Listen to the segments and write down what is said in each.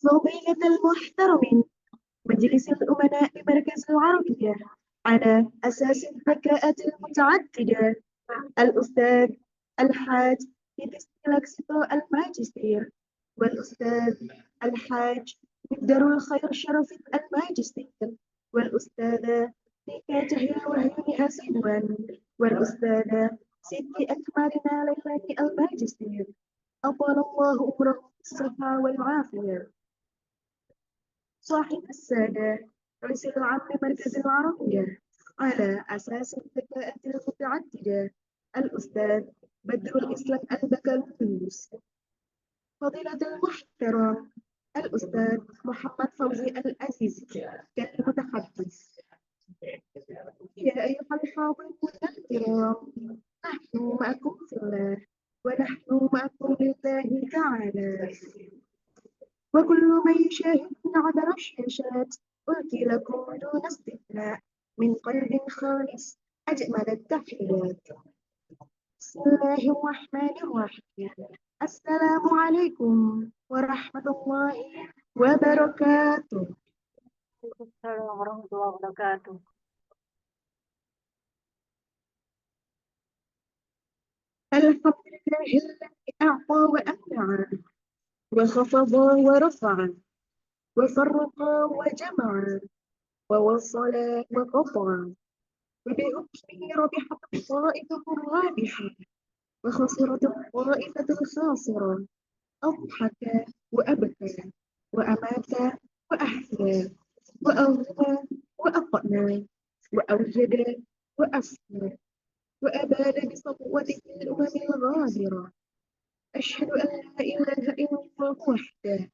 فضيلة المحترم مجلس الأمناء مركز العربية على أساس الذكاءات المتعددة، الأستاذ الحاج فيديكس الماجستير، والأستاذ الحاج مقدر الخير شرف الماجستير، والأستاذة فيكا تحيا وهيونها سلوان، والأستاذة ستي أكمالنا ليلاني الماجستير، أطال الله عمره بالصحة والعافية. صاحب السادة رئيس العام مركز العربية على أساس الذكاءات المتعددة، الأستاذ بدر الإسلام البكالوريوس. فضيلة المحترم الأستاذ محمد فوزي العزيز كالمتحدث. يا أيها الحاضرون الكرام، نحن معكم في الله، ونحن معكم لله تعالى، وكل من يشاهدنا عبر الشاشات ألقي لكم دون استثناء من قلب خالص أجمل التحيات. بسم الله الرحمن الرحيم. السلام عليكم ورحمة الله وبركاته. Assalamualaikum warahmatullahi wabarakatuh. الحمد لله الذي أعطى وأمنع وخفض ورفع وفرق وجمع ووصل وقطع، وبحكمه ربحت الطائفة الرابحة وخسرت الطائفة الخاسرة، أضحك وأبكى وأمات وأحيا وأغنى وأقنى وأوجد وأسمى وأباد بسطوته الأمم الغابرة. أشهد أن لا إله إلا الله وحده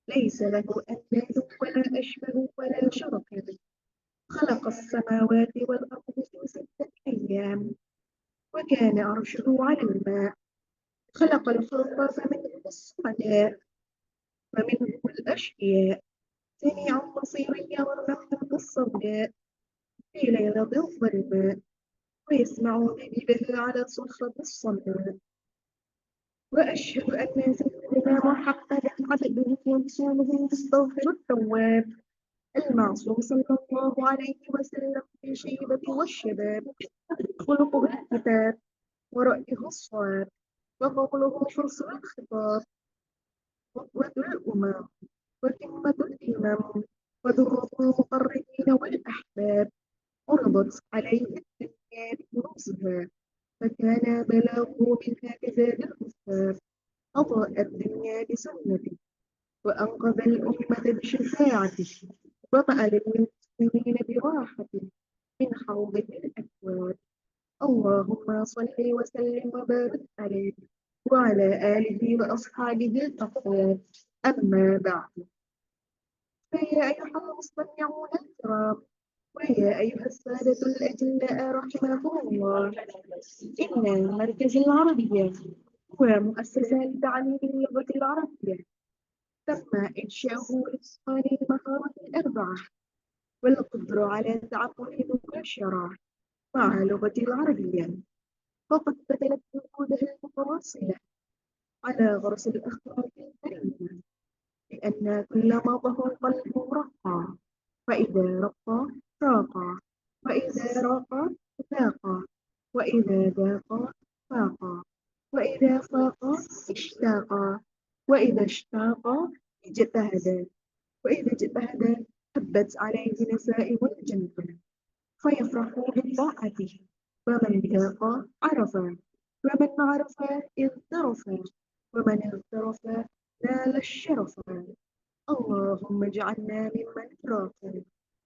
ليس له أنداد ولا أشبه ولا شرك له، خلق السماوات والأرض في 6 أيام وكان عرشه على الماء، خلق الخلق فمنهم السعداء ومنهم الأشقياء، سميع بصير يرى النحلة السوداء في ليلة الظلماء، ويسمع دبيبها على صخرة الصماء. وأشهد أن سيدنا محمدا عبده ورسوله المستغفر التواب المعصوم صلى الله عليه وسلم في الشيبة والشباب، خلقه الكتاب ورأيه الصواب وقوله حسن الخطاب، قدوة الأمم وقمة الإمام ودرة المقربين والأحباب، عرضت عليه الدنيا بكنوزها فكان بلاغه منها كزاد الكفار، أضاء الدنيا بسنته وأنقذ الأمة بشفاعته، وطأ للمسلمين براحته من حوضه الأكواب. اللهم صل وسلم وبارك عليه وعلى آله وأصحابه الأطهار. أما بعد، فيا أيها المستمعون الكرام، ويا أيها السادة الأجلاء رحمكم الله، إن مركز العربية هو مؤسسة لتعليم اللغة العربية تم إنشاؤه لإتقان المهارات الأربعة والقدرة على التعامل مباشرة مع اللغة العربية، فقد بذلت جهودها المتواصلة على غرس الأخلاق الكريمة، لأن كلما ظهر القلب رقى، وإذا رقى راقى، وإذا راقى ذاقى، وإذا ذاقى فاقى، وإذا فاقى اشتاقى، وإذا اشتاقى اجتهد، وإذا اجتهد هبت عليه نسائم الجنة، فيفرح بطاعته، ومن ذاق عرف، ومن عرف اغترف، ومن اغترف نال الشرف. اللهم اجعلنا ممن راقوا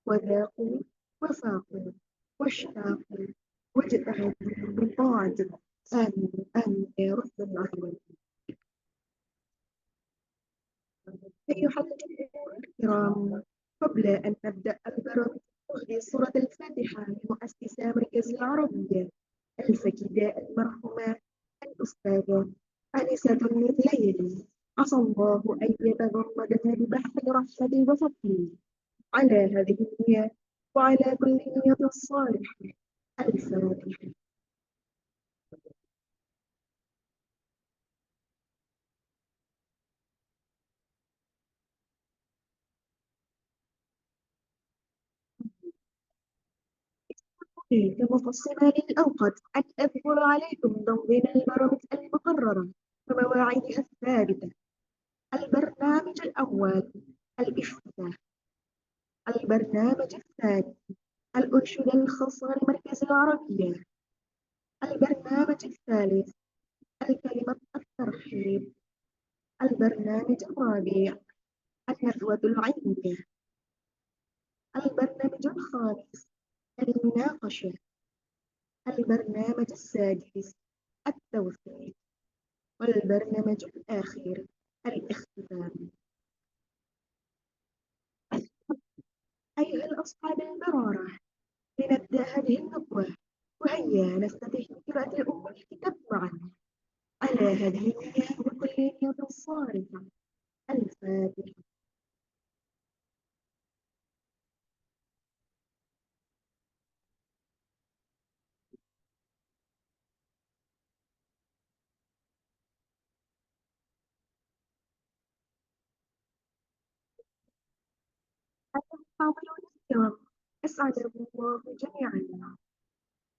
وذاقوا وفاقوا واشتاقوا واجتهدوا بطاعتك. آمين آمين يا رب العالمين. أيها الجمهور الكرام، قبل أن نبدأ البرامج نهدي سورة الفاتحة لمؤسسة مركز العربية الفكيداء المرحومة الأستاذة أنسة من ليلي، عسى الله أن يتغمدها ببحر رحمته وفضله على هذه النية وعلى كل نية صالحة. الفاتحة. كمفصلة للأوقات أن أذكر عليكم تنظيم البرامج المقررة ومواعيدها الثابتة. البرنامج الأول: الافتتاح. البرنامج الثاني: الأنشودة الخاصة لمركز العربية. البرنامج الثالث: الكلمة الترحيب. البرنامج الرابع: الندوة العلمية. البرنامج الخامس: المناقشة. البرنامج السادس: التوثيق. والبرنامج الأخير: الاختتام. أيها الأصحاب البررة، لنبدأ هذه الندوة، وهيا نفتتح بقراءة أم الكتاب معا على هذه المياه وكلية صارمة. الفاتحة. الحاضرون الكرام، أسعدكم الله جميعا.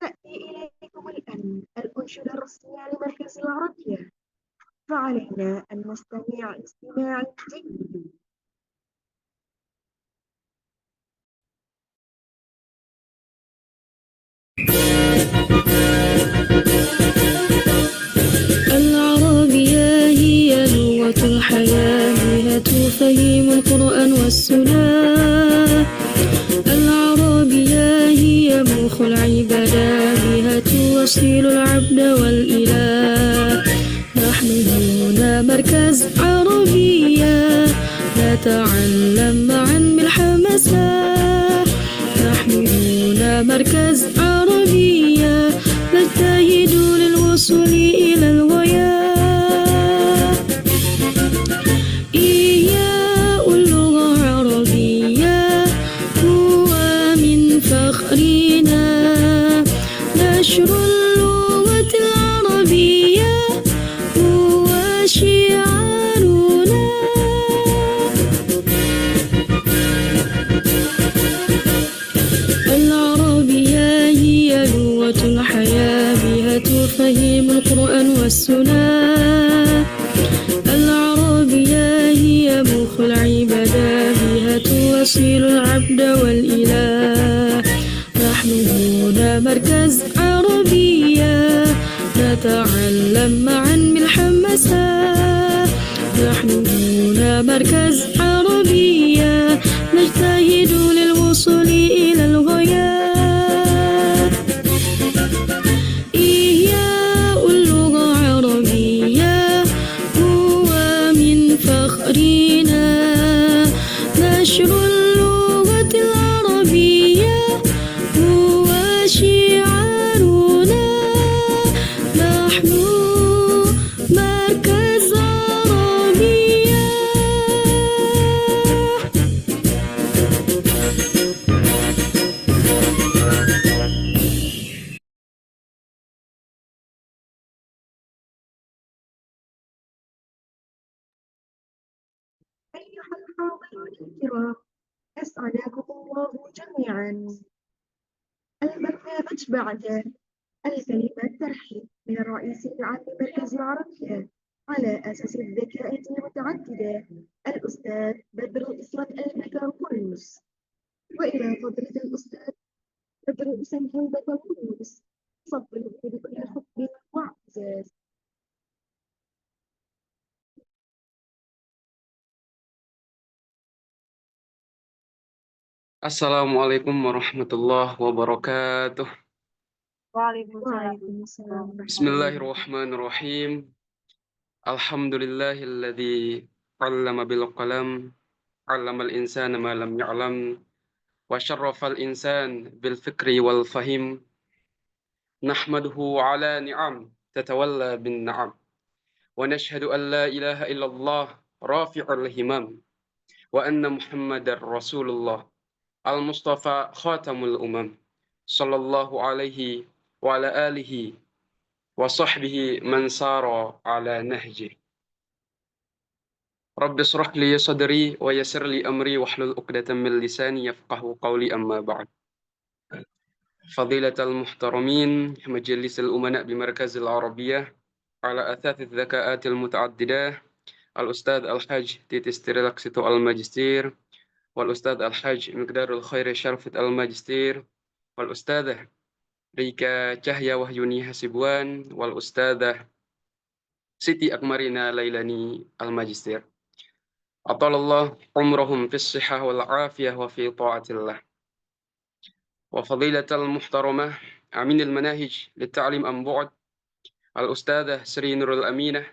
تأتي إليكم الآن الأنشودة الرسمية لمركز العربية، فعلينا أن نستمع استماعا جيدا. العربية هي لغة الحياة، بها تفهم القرآن والسنة. العربية هي مخ العبادة، بها توصل العبد والإله. نحن هنا مركز عربية، نتعلم معا بالحماسة. نحن هنا مركز عربية، نجتهد للوصول إلى الغاية. إحياء اللغة العربية هو من فخرنا، نشر اللغة العربية هو شعارنا. العربية هي لغة الحياة، بها تفهم القرآن والسنة. العربية هي مخ العبادة، بها توصل العبد والإله. نحن هنا مركز عربية، نتعلم معا بالحماسة. نحن هنا مركز عربية، نجتهد للوصول إلى الغاية. إحياء اللغة العربية هو من فخرنا، نشر اللغة العربية هو شعارنا. نحن مركز عربية. أيها الحاضرون الكرام، أسعدكم الله جميعا. البرنامج بعد: الكلمة الترحيب من الرئيس العام لمركز العربية على أساس الذكاءات المتعددة، الأستاذ بدر إسمة البكالوريوس. وإلى فضيلة الأستاذ بدر إسمة البكالوريوس، تفضلوا بكل حب واعتزاز. Assalamualaikum warahmatullahi wabarakatuh. Waalaikumsalam. وعليكم السلام ورحمة الله. Bismillahirrahmanirrahim. Alhamdulillahilladzi 'allama bil qalam, 'allamal insana ma lam ya'lam, wa syarrafal insan bil fikri wal fahim. Nahmaduhu 'ala ni'am tatawalla bin na'am. Wa nashhadu an la ilaha illallah rafi'ul himam wa anna Muhammadar Rasulullah al-Mustafa khatamul umam. Sallallahu alaihi wa ala alihi wa sahbihi man sara ala nahji. Rabbi shrah li sadri wa yassir li amri wahlul 'uqdatam min lisani yafqahu qawli amma ba'd. فضيلة المحترمين مجلس الأمناء بمركز العربية على أثاث الذكاءات المتعددة الأستاذ الحاج تيتس تريلاكسيتو الماجستير والأستاذ الحاج مقدار الخير شرفة الماجستير والأستاذة ريكا Cahya Wahyuni Hasibuan والأستاذة سيتي أكمرينا ليلاني الماجستير أطال الله عمرهم في الصحة والعافية وفي طاعة الله وفضيلة المحترمة أمين المناهج للتعليم عن بعد الأستاذة سري نور الأمينة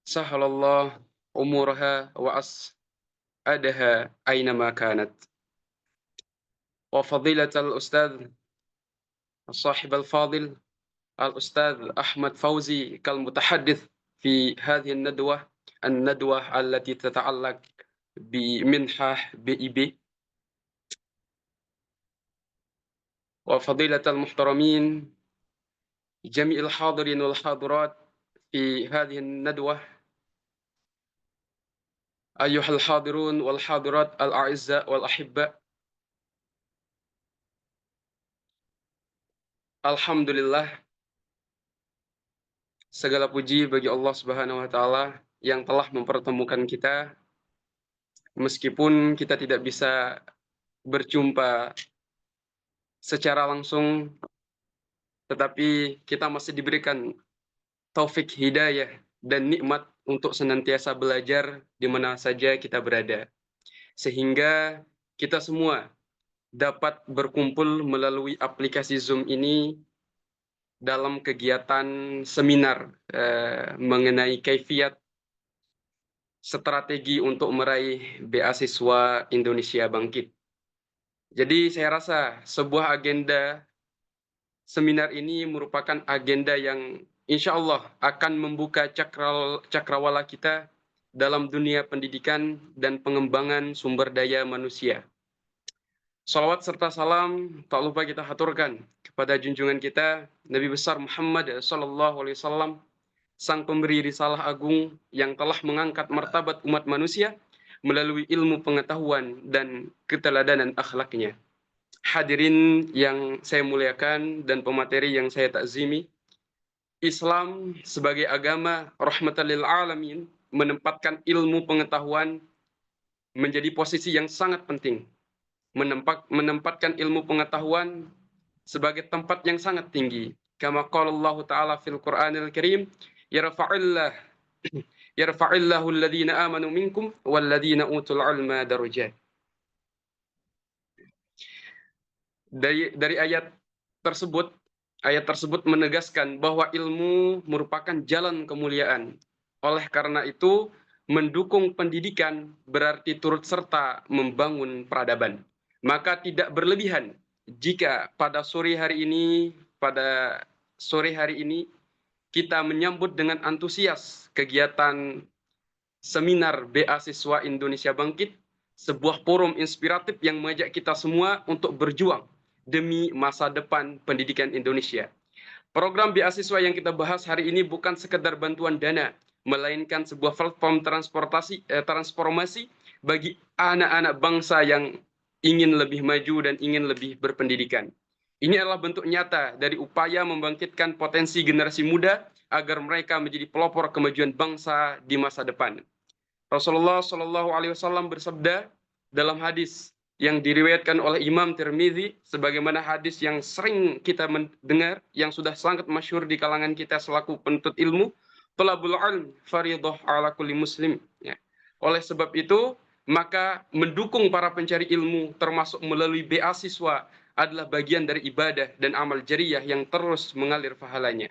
سهل الله أمورها وأسعدها أينما كانت وفضيلة الأستاذ الصاحب الفاضل الأستاذ أحمد فوزي كالمتحدث في هذه الندوة التي تتعلق بمنحة BIB وفضيلة المحترمين جميع الحاضرين والحاضرات في هذه الندوة أيها الحاضرون والحاضرات الأعزاء والأحباء Alhamdulillah, segala puji bagi Allah Subhanahu wa Ta'ala yang telah mempertemukan kita, meskipun kita tidak bisa berjumpa secara langsung, tetapi kita masih diberikan taufik hidayah dan nikmat untuk senantiasa belajar di mana saja kita berada, sehingga kita semua dapat berkumpul melalui aplikasi Zoom ini dalam kegiatan seminar mengenai kaifiat strategi untuk meraih beasiswa Indonesia Bangkit. Jadi saya rasa sebuah agenda seminar ini merupakan agenda yang insya Allah akan membuka cakrawala kita dalam dunia pendidikan dan pengembangan sumber daya manusia. Salawat serta salam tak lupa kita haturkan kepada junjungan kita Nabi besar Muhammad SAW, sang pemberi risalah agung yang telah mengangkat martabat umat manusia melalui ilmu pengetahuan dan keteladanan akhlaknya. Hadirin yang saya muliakan dan pemateri yang saya takzimi, Islam sebagai agama rahmatan lil alamin menempatkan ilmu pengetahuan menjadi posisi yang sangat penting. Menempatkan ilmu pengetahuan sebagai tempat yang sangat tinggi. Kama qala Allah Ta'ala fil Qur'anil Karim, yarfa'illahu alladhina amanu minkum walladhina utul ilma darajat. Dari ayat tersebut menegaskan bahwa ilmu merupakan jalan kemuliaan. Oleh karena itu, mendukung pendidikan berarti turut serta membangun peradaban. Maka tidak berlebihan jika pada sore hari ini kita menyambut dengan antusias kegiatan seminar beasiswa Indonesia Bangkit, sebuah forum inspiratif yang mengajak kita semua untuk berjuang demi masa depan pendidikan Indonesia. Program beasiswa yang kita bahas hari ini bukan sekedar bantuan dana, melainkan sebuah platform transformasi bagi anak-anak bangsa yang ingin lebih maju dan ingin lebih berpendidikan. Ini adalah bentuk nyata dari upaya membangkitkan potensi generasi muda agar mereka menjadi pelopor kemajuan bangsa di masa depan. Rasulullah SAW bersabda dalam hadis yang diriwayatkan oleh Imam Tirmidzi, sebagaimana hadis yang sering kita mendengar, yang sudah sangat masyhur di kalangan kita selaku penuntut ilmu, talabul ilm fardhah ala kulli muslim. Ya. Oleh sebab itu, maka mendukung para pencari ilmu termasuk melalui beasiswa adalah bagian dari ibadah dan amal jariyah yang terus mengalir pahalanya.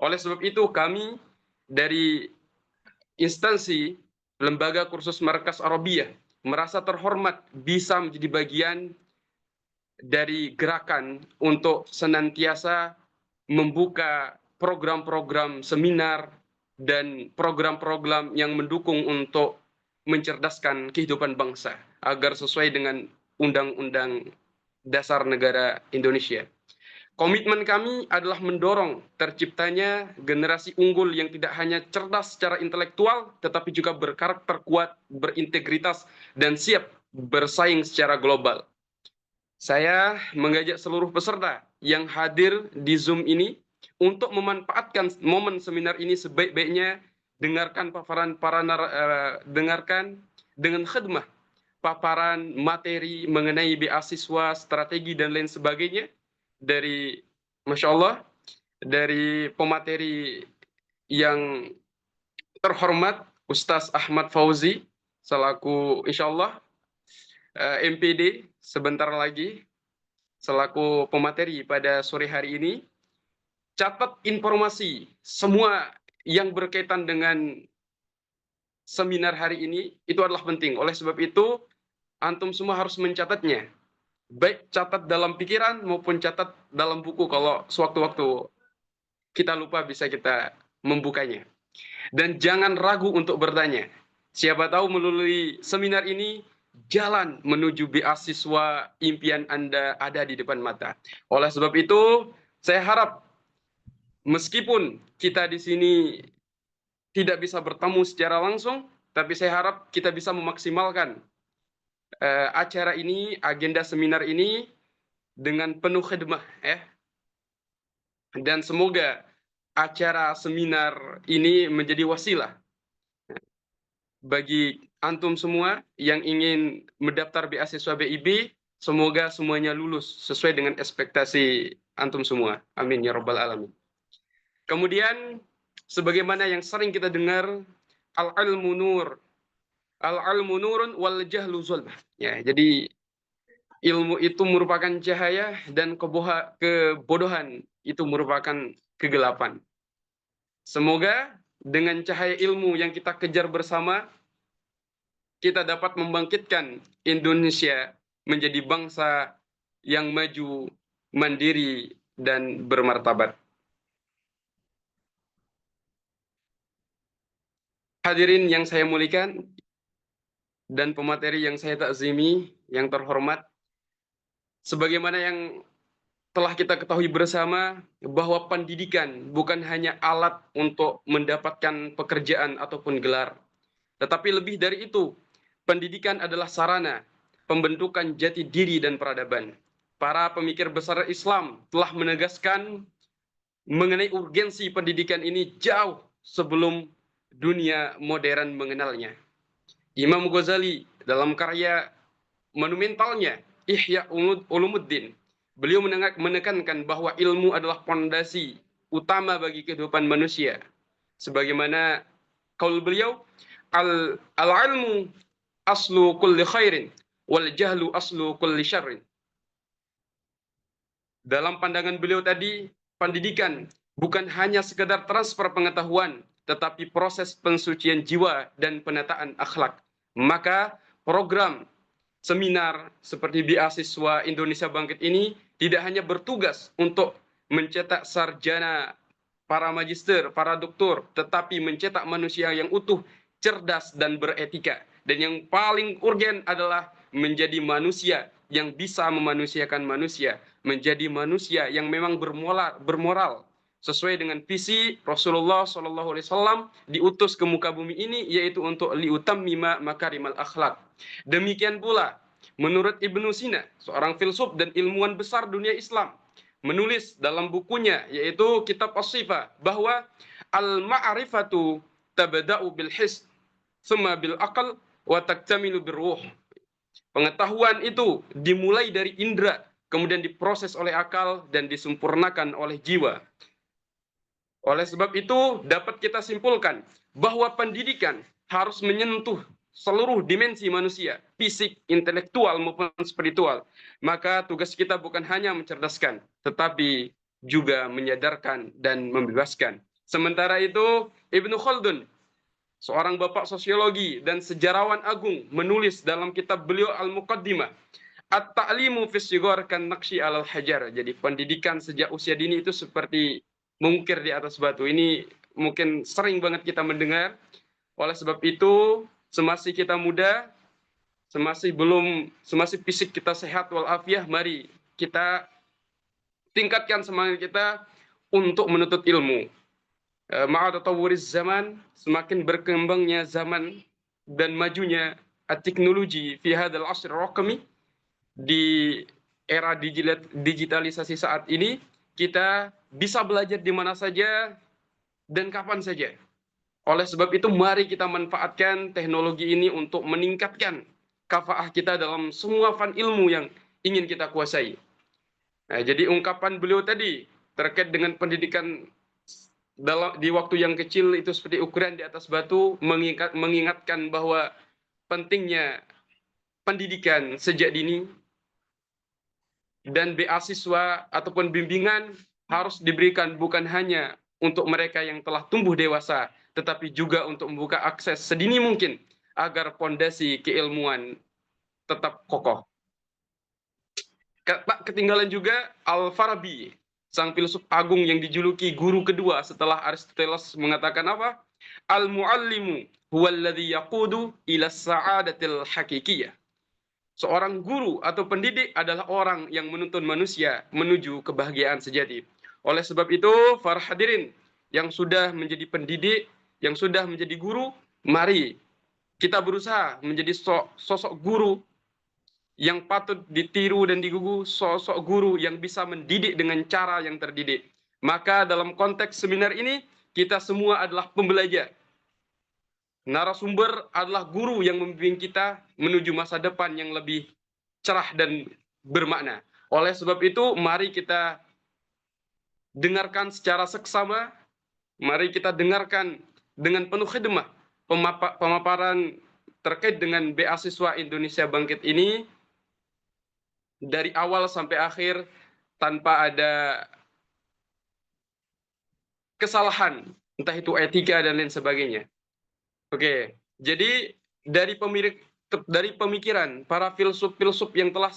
Oleh sebab itu kami dari instansi Lembaga Kursus Markas Arabiyah merasa terhormat bisa menjadi bagian dari gerakan untuk senantiasa membuka program-program seminar dan program-program yang mendukung untuk mencerdaskan kehidupan bangsa agar sesuai dengan Undang-Undang Dasar Negara Indonesia. Komitmen kami adalah mendorong terciptanya generasi unggul yang tidak hanya cerdas secara intelektual, tetapi juga berkarakter kuat, berintegritas, dan siap bersaing secara global. Saya mengajak seluruh peserta yang hadir di Zoom ini untuk memanfaatkan momen seminar ini sebaik-baiknya, dengarkan dengarkan dengan khidmah paparan materi mengenai beasiswa, strategi dan lain sebagainya dari Masya Allah, dari pemateri yang terhormat Ustaz Ahmad Fauzi selaku Insya Allah MPD sebentar lagi selaku pemateri pada sore hari ini. Catat informasi semua yang berkaitan dengan seminar hari ini itu adalah penting. Oleh sebab itu, antum semua harus mencatatnya. Baik catat dalam pikiran maupun catat dalam buku kalau sewaktu-waktu kita lupa bisa kita membukanya. Dan jangan ragu untuk bertanya. Siapa tahu melalui seminar ini jalan menuju beasiswa impian Anda ada di depan mata. Oleh sebab itu, saya harap meskipun kita di sini tidak bisa bertemu secara langsung, tapi saya harap kita bisa memaksimalkan acara ini, agenda seminar ini dengan penuh khidmah ya. Dan semoga acara seminar ini menjadi wasilah bagi antum semua yang ingin mendaftar beasiswa BIB, semoga semuanya lulus sesuai dengan ekspektasi antum semua. Amin ya rabbal alamin. Kemudian sebagaimana yang sering kita dengar, al-ilmu nur. Al-ilmu nurun wal jahlu zulmah. Ya, jadi ilmu itu merupakan cahaya dan kebodohan itu merupakan kegelapan. Semoga dengan cahaya ilmu yang kita kejar bersama, kita dapat membangkitkan Indonesia menjadi bangsa yang maju, mandiri, dan bermartabat. Hadirin yang saya muliakan dan pemateri yang saya takzimi, yang terhormat, sebagaimana yang telah kita ketahui bersama bahwa pendidikan bukan hanya alat untuk mendapatkan pekerjaan ataupun gelar, tetapi lebih dari itu, pendidikan adalah sarana pembentukan jati diri dan peradaban. Para pemikir besar Islam telah menegaskan mengenai urgensi pendidikan ini jauh sebelum dunia modern mengenalnya. Imam Ghazali dalam karya monumentalnya Ihya Ulumuddin, beliau menekankan bahwa ilmu adalah pondasi utama bagi kehidupan manusia. Sebagaimana qaul beliau, al-ilmu aslu kulli khairin wal jahlu aslu kulli syarrin. Dalam pandangan beliau tadi, pendidikan bukan hanya sekedar transfer pengetahuan, tetapi proses pensucian jiwa dan penataan akhlak. Maka program seminar seperti beasiswa Indonesia Bangkit ini tidak hanya bertugas untuk mencetak sarjana, para magister, para doktor, tetapi mencetak manusia yang utuh, cerdas, dan beretika. Dan yang paling urgen adalah menjadi manusia yang bisa memanusiakan manusia, menjadi manusia yang memang bermoral sesuai dengan visi Rasulullah SAW diutus ke muka bumi ini, yaitu untuk liutammima makarimal akhlak. Demikian pula menurut Ibnu Sina, seorang filsuf dan ilmuwan besar dunia Islam, menulis dalam bukunya yaitu Kitab As-Sifa bahwa al-ma'rifatu tabda'u bil his tsumma bil aql wa taktamilu bir ruh. Pengetahuan itu dimulai dari indera, kemudian diproses oleh akal dan disempurnakan oleh jiwa. Oleh sebab itu dapat kita simpulkan bahwa pendidikan harus menyentuh seluruh dimensi manusia, fisik, intelektual maupun spiritual. Maka tugas kita bukan hanya mencerdaskan, tetapi juga menyadarkan dan membebaskan. Sementara itu Ibnu Khaldun, seorang bapak sosiologi dan sejarawan agung, menulis dalam kitab beliau Al-Muqaddimah, At-ta'limu fis sighar kan naqshi 'alal hajar. Jadi pendidikan sejak usia dini itu seperti mengukir di atas batu. Ini mungkin sering banget kita mendengar. Oleh sebab itu, semasih kita muda, semasih fisik kita sehat walafiat, mari kita tingkatkan semangat kita untuk menuntut ilmu. Ma'atatawwuriz zaman, semakin berkembangnya zaman dan majunya teknologi fi hadzal asr raqami, di era digitalisasi saat ini, kita bisa belajar di mana saja dan kapan saja. Oleh sebab itu, mari kita manfaatkan teknologi ini untuk meningkatkan kafaah kita dalam semua fan ilmu yang ingin kita kuasai. Nah, jadi ungkapan beliau tadi terkait dengan pendidikan di waktu yang kecil itu seperti ukuran di atas batu, mengingatkan bahwa pentingnya pendidikan sejak dini, dan beasiswa ataupun bimbingan harus diberikan bukan hanya untuk mereka yang telah tumbuh dewasa, tetapi juga untuk membuka akses sedini mungkin agar pondasi keilmuan tetap kokoh. Tak ketinggalan juga Al-Farabi, sang filsuf agung yang dijuluki guru kedua setelah Aristoteles, mengatakan apa? Al-muallimu huwallazi yaqudu ila sa'adatil hakikiyah. Seorang guru atau pendidik adalah orang yang menuntun manusia menuju kebahagiaan sejati. Oleh sebab itu, para hadirin yang sudah menjadi pendidik, yang sudah menjadi guru, mari kita berusaha menjadi sosok guru yang patut ditiru dan digugu, sosok guru yang bisa mendidik dengan cara yang terdidik. Maka dalam konteks seminar ini, kita semua adalah pembelajar. Narasumber adalah guru yang membimbing kita menuju masa depan yang lebih cerah dan bermakna. Oleh sebab itu, mari kita dengarkan secara seksama, mari kita dengarkan dengan penuh khidmah pemaparan terkait dengan beasiswa Indonesia Bangkit ini dari awal sampai akhir tanpa ada kesalahan, entah itu etika dan lain sebagainya. Oke, jadi dari pemikiran para filsuf-filsuf yang telah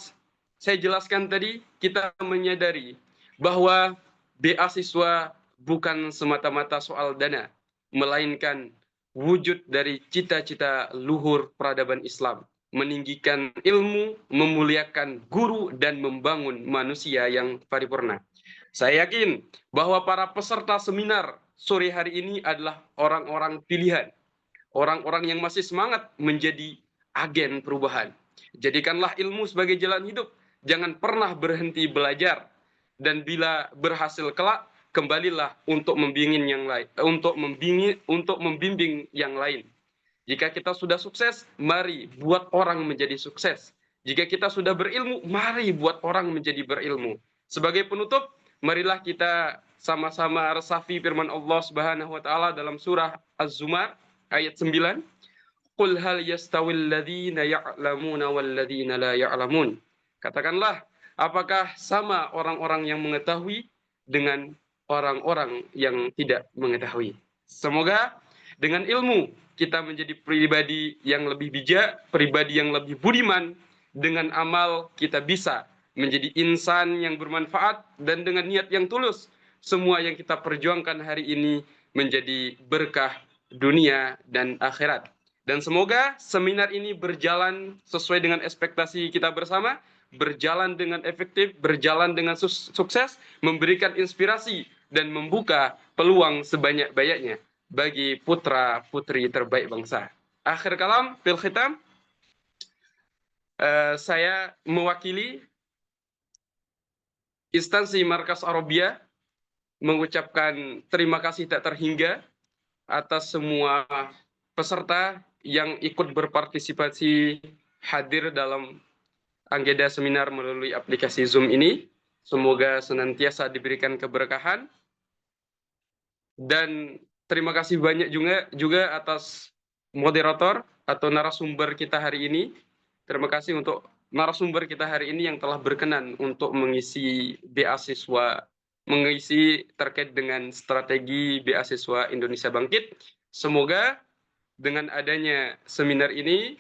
saya jelaskan tadi, kita menyadari bahwa beasiswa bukan semata-mata soal dana, melainkan wujud dari cita-cita luhur peradaban Islam, meninggikan ilmu, memuliakan guru, dan membangun manusia yang paripurna. Saya yakin bahwa para peserta seminar sore hari ini adalah orang-orang pilihan, orang-orang yang masih semangat menjadi agen perubahan. Jadikanlah ilmu sebagai jalan hidup, jangan pernah berhenti belajar, dan bila berhasil kelak, kembalilah untuk membimbing yang lain, untuk membimbing yang lain. Jika kita sudah sukses, mari buat orang menjadi sukses. Jika kita sudah berilmu, mari buat orang menjadi berilmu. Sebagai penutup, marilah kita sama-sama resapi firman Allah Subhanahu wa taala dalam surah Az-Zumar ayat 9. Qul hal yastawil ladzina ya'lamuna wal ladzina la ya'lamun. Katakanlah, apakah sama orang-orang yang mengetahui dengan orang-orang yang tidak mengetahui? Semoga dengan ilmu kita menjadi pribadi yang lebih bijak, pribadi yang lebih budiman. Dengan amal kita bisa menjadi insan yang bermanfaat, dan dengan niat yang tulus, semua yang kita perjuangkan hari ini menjadi berkah dunia dan akhirat. Dan semoga seminar ini berjalan sesuai dengan ekspektasi kita bersama, berjalan dengan efektif, berjalan dengan sukses, memberikan inspirasi dan membuka peluang sebanyak-banyaknya bagi putra-putri terbaik bangsa. Akhir kalam, fil khitam, saya mewakili instansi Markas Arabia mengucapkan terima kasih tak terhingga atas semua peserta yang ikut berpartisipasi hadir dalam agenda seminar melalui aplikasi Zoom ini. Semoga senantiasa diberikan keberkahan, dan terima kasih banyak juga atas moderator atau narasumber kita hari ini. Terima kasih untuk narasumber kita hari ini yang telah berkenan untuk mengisi beasiswa, mengisi terkait dengan strategi beasiswa Indonesia Bangkit. Semoga dengan adanya seminar ini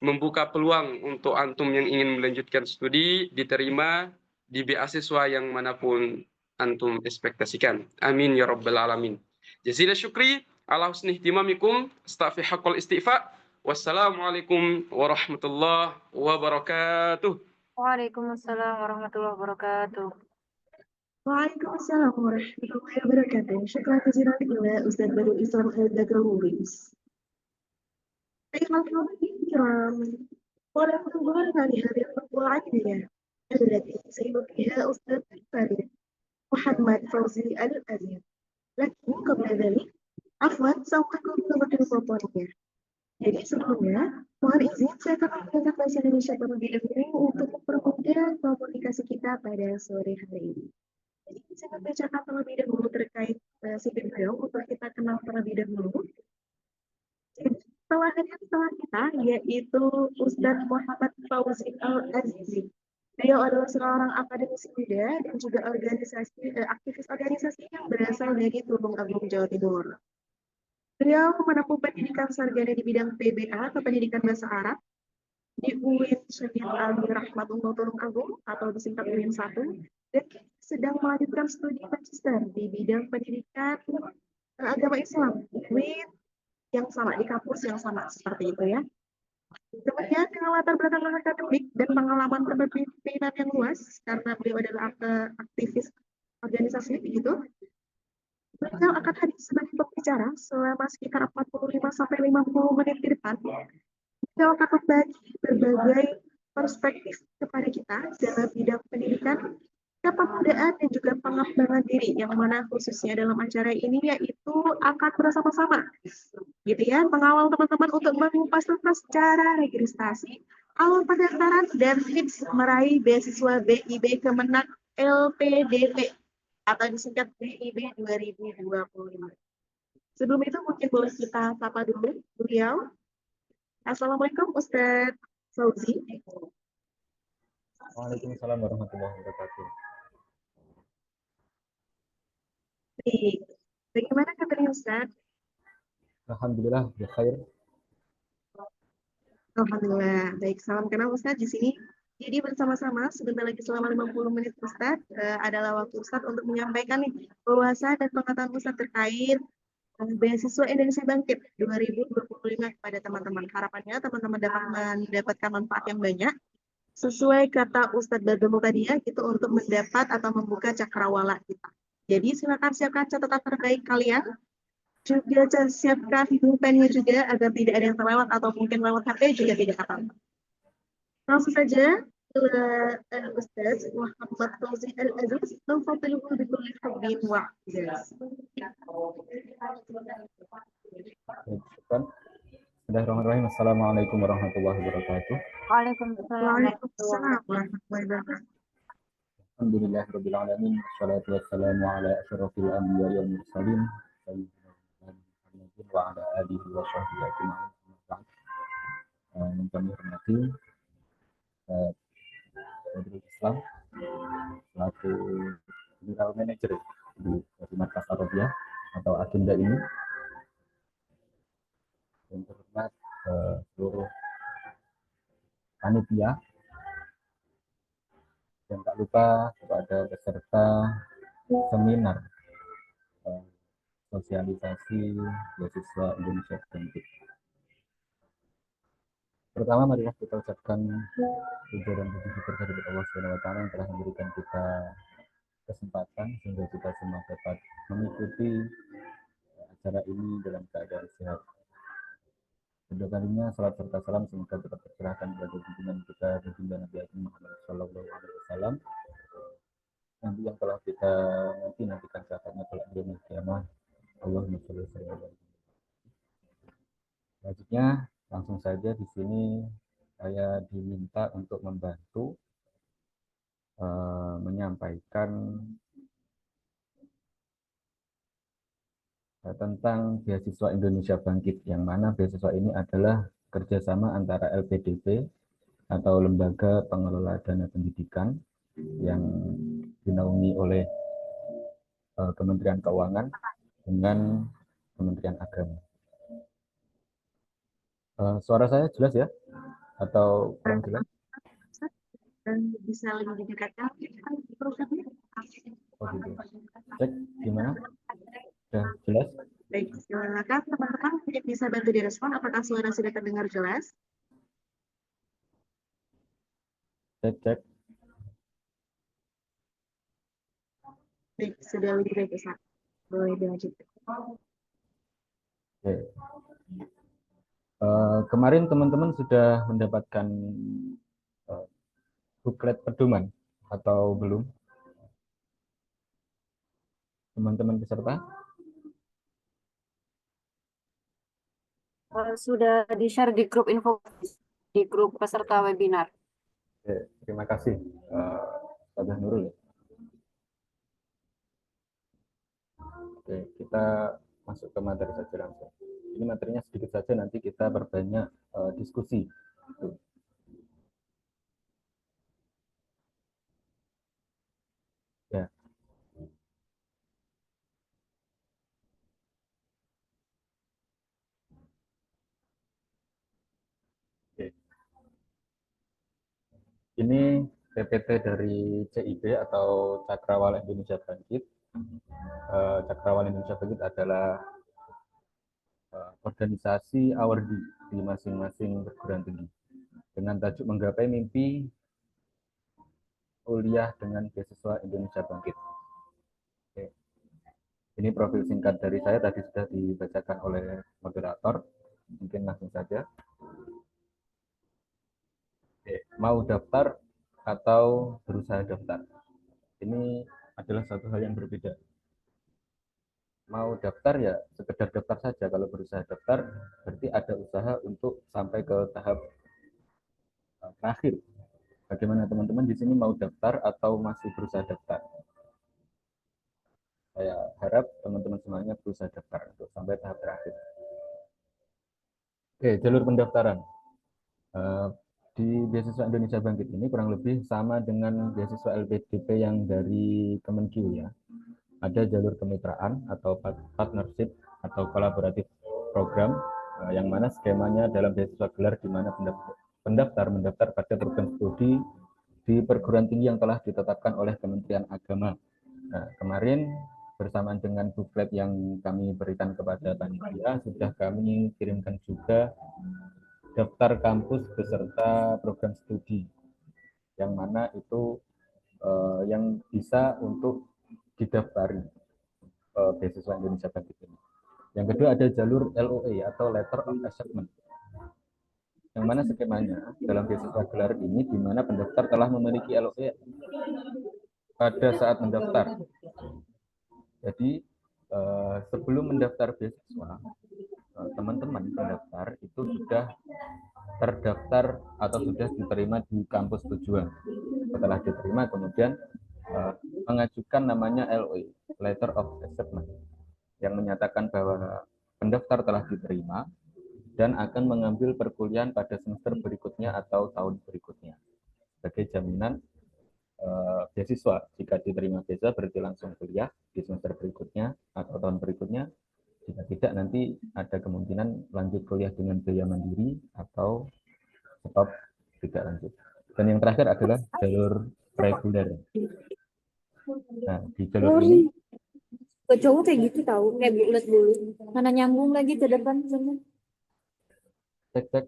membuka peluang untuk antum yang ingin melanjutkan studi diterima di beasiswa yang manapun antum ekspektasikan. Amin ya rabbal alamin. Jazilan syukri ala husni ihtimamikum, astaghfi haqqal istighfa. Wassalamualaikum warahmatullahi wabarakatuh. Waalaikumsalam warahmatullahi wabarakatuh. Waalaikumsalam warahmatullahi wabarakatuh. Syukran jazilan kepada Ustaz Badrul Islam Al-Dagrahuris. Baiklah, hadirin kiram, pada pertemuan kali hari pertama ini, التي سيلقيها أستاذ فريد محمد فوزي الأزهر. لكن قبل ذلك, Afwan, sewaktu nomor teleponnya. Jadi sebelumnya, mohon izin saya akan menggunakan bahasa Indonesia terlebih dahulu untuk mempermudah komunikasi kita pada sore hari ini. Jadi saya membacakan terlebih dahulu terkait sipil beliau untuk kita kenal terlebih dahulu. Jadi, telah hadir setelah kita yaitu Ustadz Muhammad Fauzi Al-Azizi. Beliau adalah seorang akademisi muda dan juga aktivis organisasi yang berasal dari Tulung Agung, Jawa Timur. Beliau menempuh pendidikan sarjana di bidang PBA atau pendidikan bahasa Arab di UIN Syekh Ali Rahmatullah Tulung Agung atau disingkat UIN 1, dan sedang melanjutkan studi magister di bidang pendidikan agama Islam di UIN yang sama, di kampus yang sama seperti itu ya. Kemudian dengan latar belakang akademik dan pengalaman kepemimpinan yang luas karena beliau adalah aktivis organisasi begitu, beliau akan hadir sebagai pembicara selama sekitar 45-50 menit ke depan. Beliau akan membagi berbagai perspektif kepada kita dalam bidang pendidikan, kepemudaan, dan juga pengembangan diri, yang mana khususnya dalam acara ini yaitu akan bersama-sama gitu ya, mengawal teman-teman untuk mengupas tuntas cara registrasi, awal pendaftaran, dan tips meraih beasiswa BIB Kemenak LPDP atau disingkat BIB 2025. Sebelum itu mungkin boleh kita sapa dulu beliau. Assalamualaikum Ustadz Fauzi. Waalaikumsalam warahmatullahi wabarakatuh. Baik, bagaimana kabarnya Ustadz? Alhamdulillah, khair. Alhamdulillah. Baik, salam kenal Ustadz di sini. Jadi bersama-sama sebentar lagi selama 50 menit Ustadz adalah waktu Ustadz untuk menyampaikan nih wawasan dan pengetahuan Ustadz terkait beasiswa Indonesia Bangkit 2025 kepada teman-teman. Harapannya teman-teman dapat mendapatkan manfaat yang banyak sesuai kata Ustadz Badrul tadi ya, gitu, untuk mendapat atau membuka cakrawala kita. Jadi silakan siapkan catatan terbaik kalian, juga siapkan pulpennya juga agar tidak ada yang terlewat atau mungkin lewat HP juga tidak apa-apa. Langsung saja Ustaz Muhammad Fauzi Al-Aziz memfadilhu bikulli hubbin wa ijaz. Bismillahirrahmanirrahim. Assalamualaikum warahmatullahi wabarakatuh. Waalaikumsalam. Waalaikumsalam warahmatullahi wabarakatuh. Alhamdulillahirabbil alamin. Wassalatu wassalamu ala asyrofil anbiya'i wal mursalin sayyidina Muhammadin wa ala alihi wa sahbihi ajma'in. Yang kami hormati Badrul Islam selaku General Manager di Markas Arabia atau agenda ini, yang terhormat seluruh panitia, dan tak lupa kepada peserta seminar sosialisasi beasiswa Indonesia Bangkit. Pertama, marilah kita ucapkan puja dan puji syukur kepada Allah Subhanahu wa Ta'ala yang telah memberikan kita kesempatan sehingga kita semua dapat mengikuti acara ini dalam keadaan sehat. Kedua kalinya salat serta salam semoga tetap tercurahkan kepada junjungan kita baginda Nabi Muhammad Shallallahu Alaihi Wasallam, Nabi yang telah kita nantikan saatnya kelak di yaumil qiyamah. Allahumma sholli wa sallim. Selanjutnya langsung saja di sini saya diminta untuk membantu menyampaikan tentang beasiswa Indonesia Bangkit, yang mana beasiswa ini adalah kerjasama antara LPDP atau Lembaga Pengelola Dana Pendidikan yang dinaungi oleh Kementerian Keuangan dengan Kementerian Agama. Suara saya jelas ya? Atau kurang jelas? Bisa lebih didekatkan programnya? Oh gitu. Cek gimana? Sudah jelas? Baik, silakan teman-teman mungkin bisa bantu direspon apakah suara sudah terdengar jelas? Cek. Baik, sudah lebih baik Ustaz. Boleh dilanjutkan. Oke. Kemarin teman-teman sudah mendapatkan buklet pedoman atau belum? Teman-teman peserta? Sudah di-share di grup info, di grup peserta webinar. Oke, terima kasih, Ustazah Nurul. Oke, kita masuk ke materi saja langsung. Ini materinya sedikit saja, nanti kita berbanyak diskusi. Ya. Oke. Ini PPT dari CIB atau Cakrawala Indonesia Bangkit. Cakrawala Indonesia Bangkit adalah organisasi awardee di masing-masing perguruan tinggi dengan tajuk menggapai mimpi kuliah dengan beasiswa Indonesia Bangkit. Oke. Ini profil singkat dari saya, tadi sudah dibacakan oleh moderator. Mungkin langsung saja. Oke. Mau daftar atau berusaha daftar? Ini adalah satu hal yang berbeda. Mau daftar ya sekedar daftar saja. Kalau berusaha daftar berarti ada usaha untuk sampai ke tahap terakhir. Bagaimana teman-teman di sini, mau daftar atau masih berusaha daftar? Saya harap teman-teman semuanya berusaha daftar untuk sampai tahap terakhir. Oke, jalur pendaftaran. Di beasiswa Indonesia Bangkit ini kurang lebih sama dengan beasiswa LPDP yang dari Kemenkeu ya. Ada jalur kemitraan atau partnership atau kolaboratif program, yang mana skemanya dalam beasiswa gelar di mana pendaftar mendaftar pada program studi di perguruan tinggi yang telah ditetapkan oleh Kementerian Agama. Nah, kemarin bersamaan dengan buklet yang kami berikan kepada panitia, sudah kami kirimkan juga daftar kampus beserta program studi, yang mana itu yang bisa untuk didaftari beasiswa Indonesia Bangkit ini. Yang kedua ada jalur LOA atau Letter of Acceptance, yang mana skemanya dalam beasiswa gelar ini di mana pendaftar telah memiliki LOA pada saat mendaftar. Jadi sebelum mendaftar beasiswa, teman-teman pendaftar itu sudah terdaftar atau sudah diterima di kampus tujuan. Setelah diterima kemudian mengajukan namanya LOA, Letter of Acceptance, yang menyatakan bahwa pendaftar telah diterima dan akan mengambil perkuliahan pada semester berikutnya atau tahun berikutnya sebagai jaminan beasiswa. Jika diterima beasiswa berarti langsung kuliah di semester berikutnya atau tahun berikutnya. Jika tidak, nanti ada kemungkinan lanjut kuliah dengan biaya mandiri atau stop tidak lanjut. Dan yang terakhir adalah jalur reguler. Nah, di jalur ini ke cowok kayak gitu tahu, kayak bulat dulu mana nyambung lagi ke depan sama. cek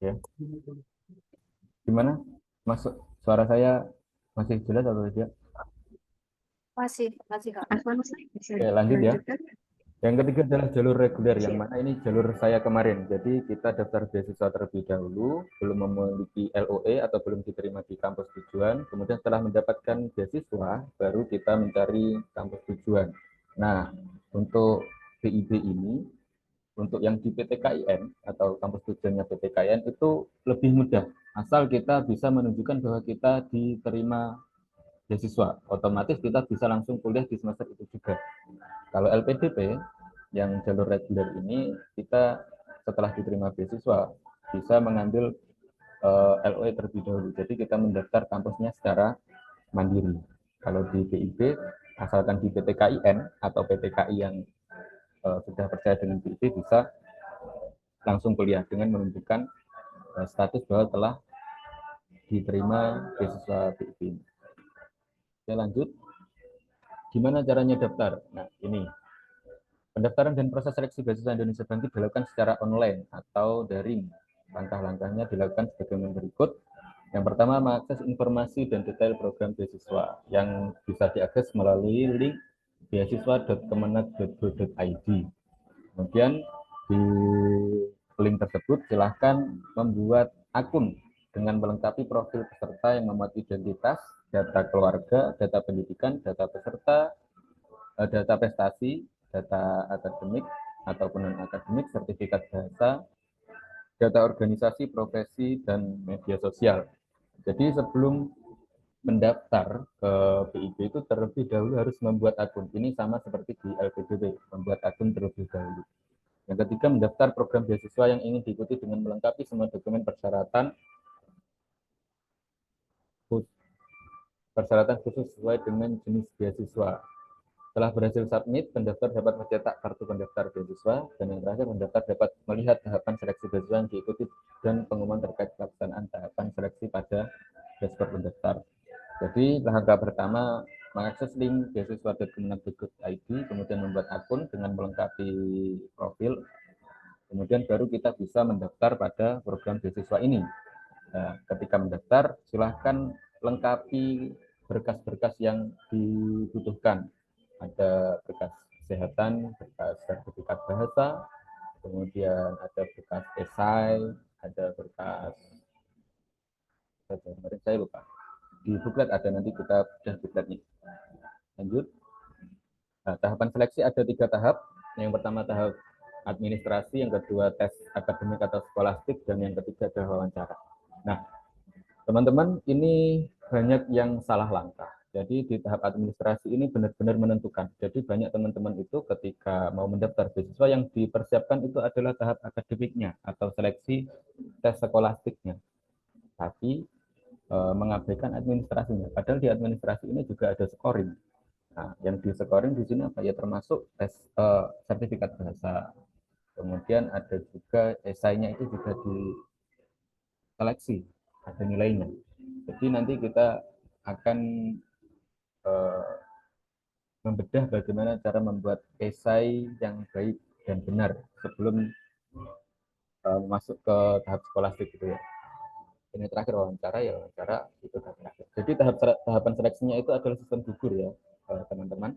ya, gimana masuk suara saya masih jelas atau tidak? Masih Kak. Afwan Ustaz, bisa Oke, lanjut ya. dilanjutkan? Yang ketiga adalah jalur reguler, yang mana ini jalur saya kemarin. Jadi kita daftar beasiswa terlebih dahulu, belum memiliki LOA atau belum diterima di kampus tujuan. Kemudian setelah mendapatkan beasiswa, baru kita mencari kampus tujuan. Nah, untuk BIB ini, untuk yang di PTKIN atau kampus tujuannya PTKIN itu lebih mudah. Asal kita bisa menunjukkan bahwa kita diterima beasiswa, otomatis kita bisa langsung kuliah di semester itu juga. Kalau LPDP yang jalur reguler ini, kita setelah diterima beasiswa bisa mengambil LOA terlebih dahulu. Jadi kita mendaftar kampusnya secara mandiri. Kalau di BIB, asalkan di PTKIN atau PTKI yang sudah percaya dengan BIB, bisa langsung kuliah dengan menunjukkan status bahwa telah diterima beasiswa BIB. Saya lanjut. Gimana caranya daftar? Nah, ini. Pendaftaran dan proses seleksi beasiswa Indonesia Bangkit dilakukan secara online atau daring. Langkah-langkahnya dilakukan sebagaimana berikut. Yang pertama, mengakses informasi dan detail program beasiswa yang bisa diakses melalui link beasiswa.kemenag.go.id. Kemudian di link tersebut silahkan membuat akun dengan melengkapi profil peserta yang memuat identitas, data keluarga, data pendidikan, data peserta, data prestasi, data akademik ataupun non-akademik, sertifikat bahasa, data organisasi, profesi, dan media sosial. Jadi sebelum mendaftar ke BIP itu terlebih dahulu harus membuat akun. Ini sama seperti di LPDP, membuat akun terlebih dahulu. Yang ketiga, mendaftar program beasiswa yang ingin diikuti dengan melengkapi semua dokumen persyaratan khusus sesuai dengan jenis beasiswa. Setelah berhasil submit, pendaftar dapat mencetak kartu pendaftar beasiswa, dan yang terakhir, pendaftar dapat melihat tahapan seleksi beasiswa yang diikuti dan pengumuman terkait pelaksanaan tahapan seleksi pada dashboard pendaftar. Jadi langkah pertama, mengakses link beasiswa.kemenak.id, kemudian membuat akun dengan melengkapi profil, kemudian baru kita bisa mendaftar pada program beasiswa ini. Nah, ketika mendaftar, silahkan lengkapi berkas-berkas yang dibutuhkan. Ada berkas kesehatan, berkas sertifikat bahasa, kemudian ada berkas esai, ada berkas, saya lupa. Di buklet ada, nanti kita bedah bukletnya. Lanjut. Nah, tahapan seleksi ada 3 tahap. Yang pertama tahap administrasi, yang kedua tes akademik atau skolastik, dan yang ketiga adalah wawancara. Nah, teman-teman, ini banyak yang salah langkah. Jadi di tahap administrasi ini benar-benar menentukan. Jadi banyak teman-teman itu ketika mau mendaftar beasiswa yang dipersiapkan itu adalah tahap akademiknya atau seleksi tes skolastiknya. Tapi mengabaikan administrasinya. Padahal di administrasi ini juga ada scoring. Nah, yang di scoring di sini apa ya, termasuk tes sertifikat bahasa. Kemudian ada juga esainya itu juga diseleksi, ada nilainya. Jadi nanti kita akan membedah bagaimana cara membuat esai yang baik dan benar sebelum masuk ke tahap skolastik gitu ya. Ini terakhir wawancara, ya wawancara itu tahap terakhir. Jadi tahapan seleksinya itu adalah sistem gugur ya teman-teman.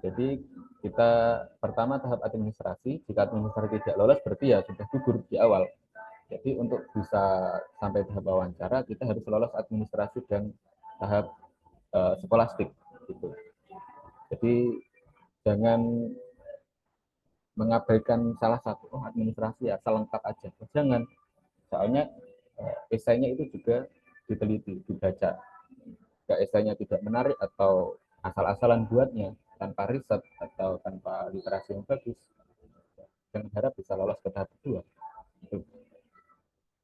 Jadi kita pertama tahap administrasi, jika administrasi tidak lolos berarti ya sudah gugur di awal. Jadi untuk bisa sampai tahap wawancara kita harus lolos administrasi dan tahap skolastik gitu. Jadi jangan mengabaikan salah satu, administrasi asal lengkap aja. Jangan, soalnya esainya itu juga diteliti, dibaca. Jika esainya tidak menarik atau asal-asalan buatnya, tanpa riset atau tanpa literasi yang bagus, jangan harap bisa lolos ke tahap kedua.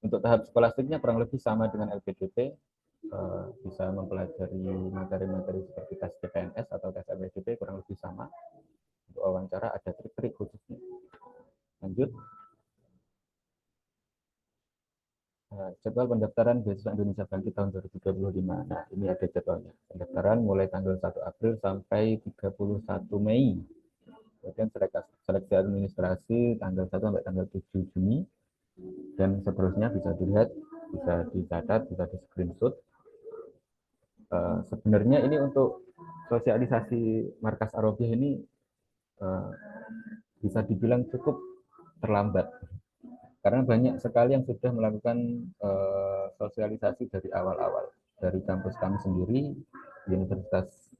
Untuk tahap skolastiknya kurang lebih sama dengan LPDP, bisa mempelajari materi-materi seperti tes CPNS atau tes LPDP, kurang lebih sama. Untuk wawancara ada trik-trik khususnya. Lanjut. Jadwal pendaftaran beasiswa Indonesia Bangkit tahun 2025. Nah, ini ada jadwalnya. Pendaftaran mulai tanggal 1 April sampai 31 Mei. Kemudian seleksi administrasi tanggal 1 sampai tanggal 7 Juni. Dan seterusnya bisa dilihat, bisa dicatat, bisa di screenshot. Sebenarnya ini untuk sosialisasi Markas Arabiyah ini bisa dibilang cukup terlambat. Karena banyak sekali yang sudah melakukan sosialisasi dari awal-awal. Dari kampus kami sendiri, Universitas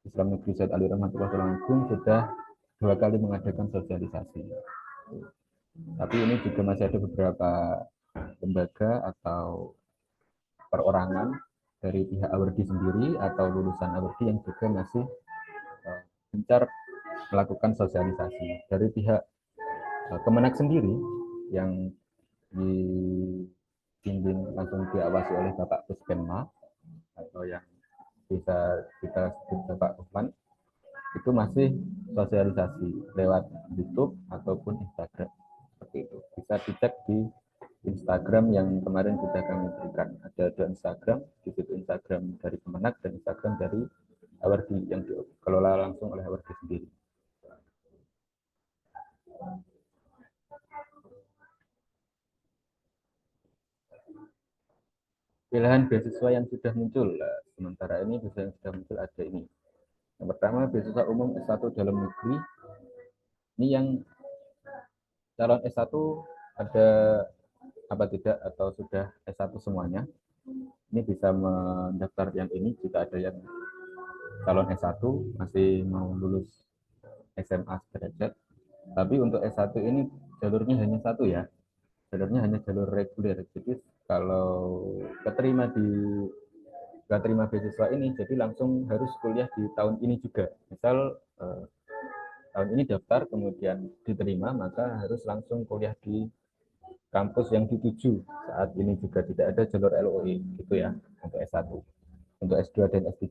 Islam Negeri Said Ali Rahmatullah Tulungagung sudah 2 kali mengadakan sosialisasi. Tapi ini juga masih ada beberapa lembaga atau perorangan dari pihak Awardi sendiri atau lulusan Awardi yang juga masih gencar melakukan sosialisasi. Dari pihak Kemenak sendiri yang dibimbing langsung diawasi oleh Bapak Puspenma atau yang bisa kita sebut Bapak Usman, itu masih sosialisasi lewat YouTube ataupun Instagram. Seperti itu. Bisa dicek di Instagram yang kemarin sudah kami berikan. Ada 2 Instagram, di situ Instagram dari Kemenak dan Instagram dari Awardi yang dikelola langsung oleh Awardi sendiri. Pilihan beasiswa yang sudah muncul. Sementara ini beasiswa yang sudah muncul ada ini. Yang pertama beasiswa umum S1 dalam negeri. Ini yang calon S1 ada apa tidak atau sudah S1 semuanya, ini bisa mendaftar yang ini jika ada yang calon S1 masih mau lulus SMA sederajat. Tapi untuk S1 ini jalurnya hanya satu ya, jalurnya hanya jalur reguler. Jadi kalau nggak terima beasiswa ini, jadi langsung harus kuliah di tahun ini juga. Misal tahun ini daftar, kemudian diterima, maka harus langsung kuliah di kampus yang dituju. Saat ini juga tidak ada jalur LOE, gitu ya, untuk S1. Untuk S2 dan S3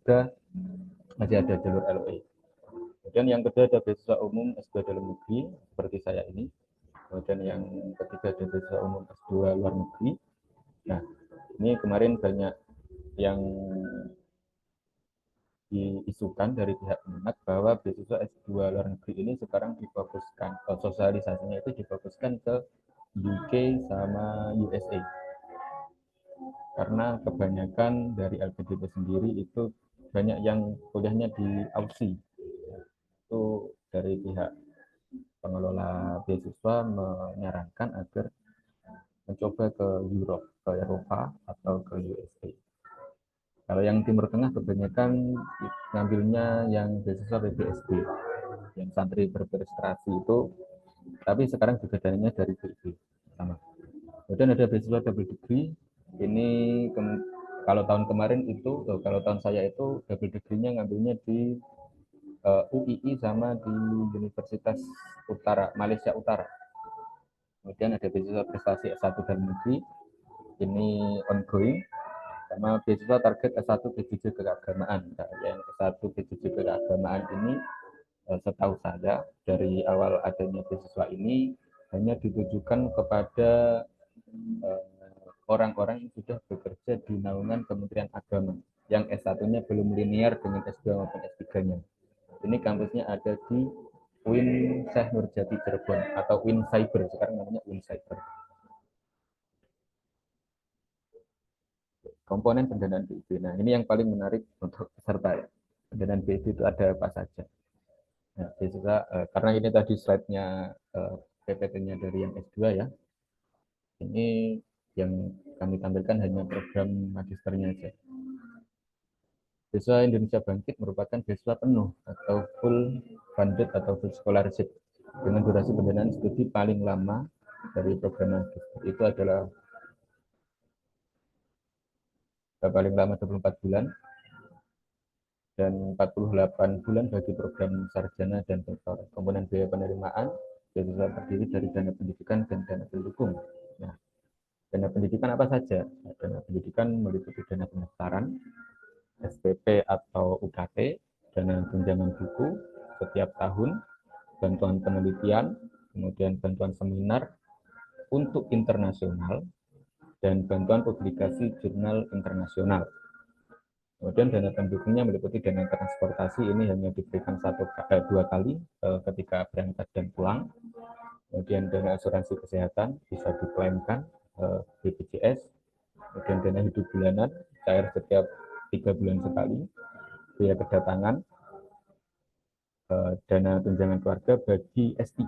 masih ada jalur LOE. Kemudian yang kedua ada beasiswa umum S2 dalam negeri, seperti saya ini. Kemudian yang ketiga ada beasiswa umum S2 luar negeri. Nah, ini kemarin banyak yang diisukan dari pihak Kemenak bahwa beasiswa S2 luar negeri ini sekarang difokuskan, sosialisasinya itu difokuskan ke UK sama USA. Karena kebanyakan dari LPDP sendiri itu banyak yang kuliahnya di Aussie. Itu dari pihak pengelola beasiswa menyarankan agar mencoba ke Europe, ke Eropa atau ke USA. Kalau yang Timur Tengah kebanyakan ngambilnya yang beasiswa PBSD, yang santri berprestasi itu, tapi sekarang juga dananya dari BID sama. Kemudian ada beasiswa double degree. Ini kalau tahun kemarin itu, kalau tahun saya itu double degree-nya ngambilnya di UII sama di Universitas Malaysia Utara. Kemudian ada beasiswa prestasi S1 dalam negeri, ini ongoing, sama beasiswa target S1 PJJ keagamaan. Nah, yang S1 PJJ keagamaan ini setahu saya dari awal adanya beasiswa ini hanya ditujukan kepada orang-orang yang sudah bekerja di naungan Kementerian Agama yang S1-nya belum linear dengan S2 maupun S3-nya. Ini kampusnya ada di UIN Syekh Nurjati Cirebon atau UIN Cyber, sekarang namanya UIN Cyber. Komponen pendanaan BID. Nah, ini yang paling menarik untuk peserta ya. Pendanaan BID itu ada apa saja. Nah, beasiswa, karena ini tadi slide-nya PPT-nya dari yang S2 ya. Ini yang kami tampilkan hanya program magisternya saja. Beasiswa Indonesia Bangkit merupakan beasiswa penuh atau full funded atau full scholarship dengan durasi pendanaan studi paling lama dari program magister. Itu adalah paling lama 24 bulan dan 48 bulan bagi program sarjana dan doktor. Komponen biaya penerimaan beasiswa terdiri dari dana pendidikan dan dana pendukung. Nah, dana pendidikan apa saja? Dana pendidikan meliputi dana pendaftaran, SPP atau UKT, dana tunjangan buku setiap tahun, bantuan penelitian, kemudian bantuan seminar untuk internasional, dan bantuan publikasi jurnal internasional. Kemudian dana pendukungnya meliputi dana transportasi, ini hanya diberikan 2 kali ketika berangkat dan pulang. Kemudian dana asuransi kesehatan bisa diklaimkan BPJS. Kemudian dana hidup bulanan cair setiap 3 bulan sekali. Biaya kedatangan, dana tunjangan keluarga bagi S3,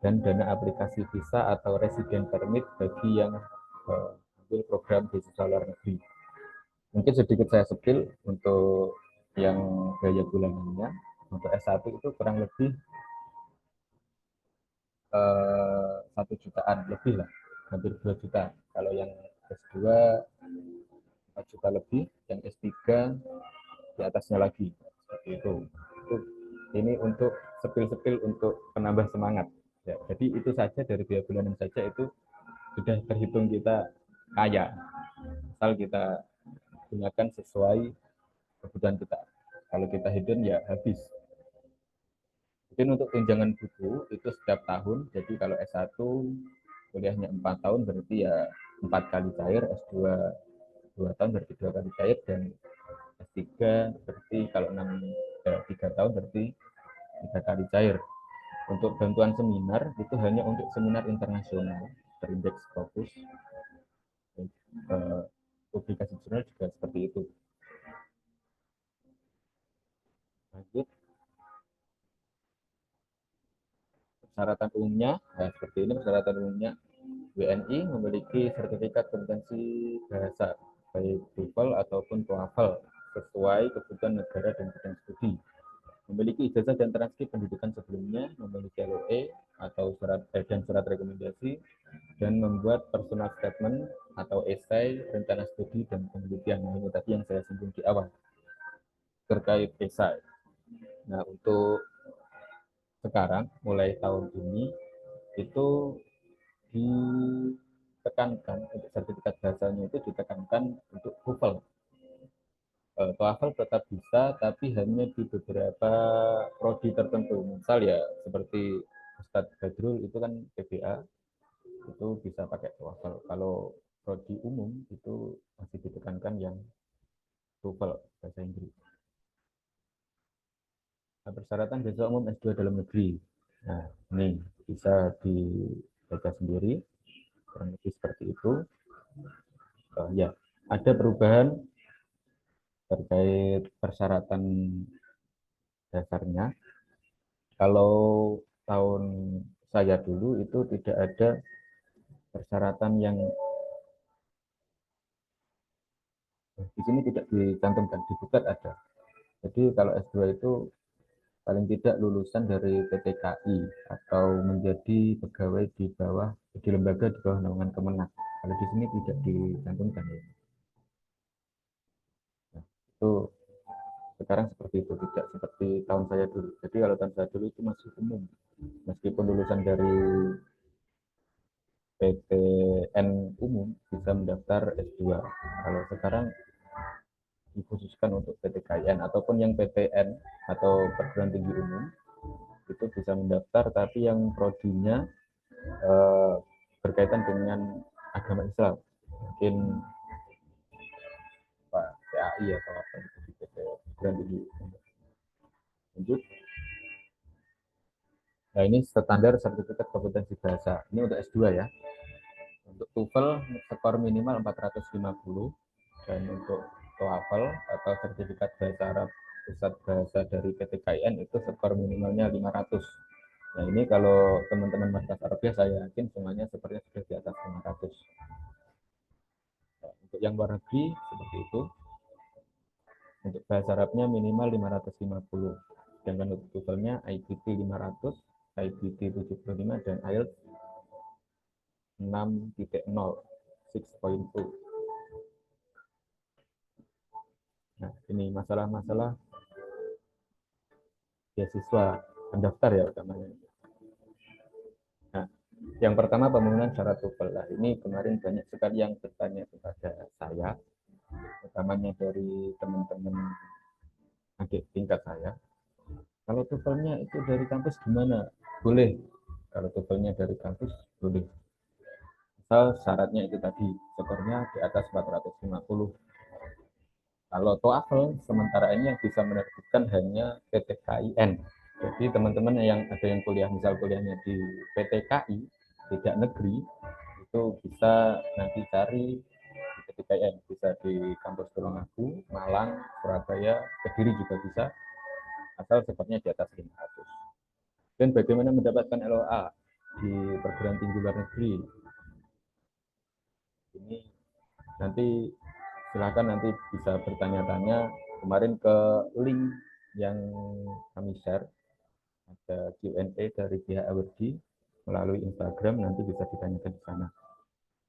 dan dana aplikasi visa atau resident permit bagi yang ambil program beasiswa luar negeri. Mungkin sedikit saya sepil untuk yang biaya bulanannya. Untuk S1 itu kurang lebih 1 jutaan lebih lah, hampir 2 juta. Kalau yang S2 4 juta lebih, yang S3 di atasnya lagi. Seperti itu. Ini untuk sepil-sepil untuk penambah semangat. Ya, jadi itu saja dari biaya bulanan saja itu sudah terhitung kita kaya. Asal kita gunakan sesuai kebutuhan kita. Kalau kita hidden ya habis. Mungkin untuk tunjangan buku itu setiap tahun. Jadi kalau S1 kuliahnya 4 tahun berarti ya 4 kali cair, S2 2 tahun berarti 2 kali cair, dan S3 berarti kalau 3 tahun berarti 3 kali cair. Untuk bantuan seminar itu hanya untuk seminar internasional berindeks Scopus. Publikasi jurnal juga seperti itu. Lanjut. Persyaratan umumnya, nah seperti ini persyaratan umumnya. WNI memiliki sertifikat kompetensi bahasa, baik TOEFL ataupun TOEFL, sesuai kebutuhan negara dan bidang studi. Memiliki ijazah dan transkrip pendidikan sebelumnya, memiliki LOE atau surat rekomendasi, dan membuat personal statement atau esai, rencana studi, dan penelitian. Ini tadi yang saya singgung di awal terkait esai. Nah, untuk sekarang, mulai tahun ini, itu ditekankan untuk sertifikat bahasanya itu ditekankan untuk TOEFL. TOEFL tetap bisa, tapi hanya di beberapa prodi tertentu. Misal ya seperti Ustadz Badrul itu kan PBA, itu bisa pakai TOEFL. Kalau prodi umum itu masih ditekankan yang TOEFL bahasa Inggris. Nah, persyaratan beasiswa umum S2 dalam negeri. Nah, ini bisa dibaca sendiri. Kurang lebih seperti itu. Ya, ada perubahan terkait persyaratan dasarnya. Kalau tahun saya dulu itu tidak ada persyaratan yang di sini tidak dicantumkan, di Bukat ada. Jadi kalau S2 itu paling tidak lulusan dari PTKI atau menjadi pegawai di bawah, di lembaga di bawah naungan Kemenak. Kalau di sini tidak dicantumkan ya. Nah, itu sekarang seperti itu, tidak seperti tahun saya dulu. Jadi kalau tahun saya dulu itu masih umum, meskipun lulusan dari PTN umum bisa mendaftar S2. Kalau sekarang dikhususkan untuk PTKIN ataupun yang PTN atau perguruan tinggi umum itu bisa mendaftar, tapi yang prodinya berkaitan dengan agama Islam, mungkin Pak CAI atau apa itu di PT perguruan tinggi umum. Lanjut. Nah, ini standar sertifikat kompetensi bahasa. Ini untuk S2 ya. Untuk TOEFL skor minimal 450, dan untuk TOEFL atau sertifikat bahasa Arab pusat bahasa dari PTKIN itu skor minimalnya 500. Nah, ini kalau teman-teman Markas Arabia saya yakin semuanya sepertinya sudah di atas 500. Nah, untuk yang luar negeri seperti itu. Untuk bahasa Arabnya minimal 550. Sedangkan untuk TOEFL-nya IBT 500, IBT 75, dan IELTS 6.0, 6.2. Nah, ini masalah-masalah beasiswa pendaftar ya utamanya. Nah, yang pertama pembangunan syarat TOEFL. Nah, ini kemarin banyak sekali yang bertanya kepada saya, utamanya dari teman-teman adik tingkat saya. Kalau TOEFL-nya itu dari kampus gimana? Boleh. Kalau TOEFL-nya dari kampus boleh. Asal syaratnya itu tadi, skornya di atas 450. Kalau TOEFL sementara ini yang bisa menerbitkan hanya PTKIN. Jadi teman-teman yang ada yang kuliah, misal kuliahnya di PTKI, tidak negeri, itu bisa nanti cari di PTKIN. Bisa di kampus Tulungagung, Malang, Surabaya, Kediri juga bisa, asal skornya di atas 500. Dan bagaimana mendapatkan LOA di perguruan tinggi luar negeri? Ini nanti silakan nanti bisa bertanya-tanya kemarin ke link yang kami share, ada Q&A dari pihak Awerdi melalui Instagram, nanti bisa ditanyakan di sana.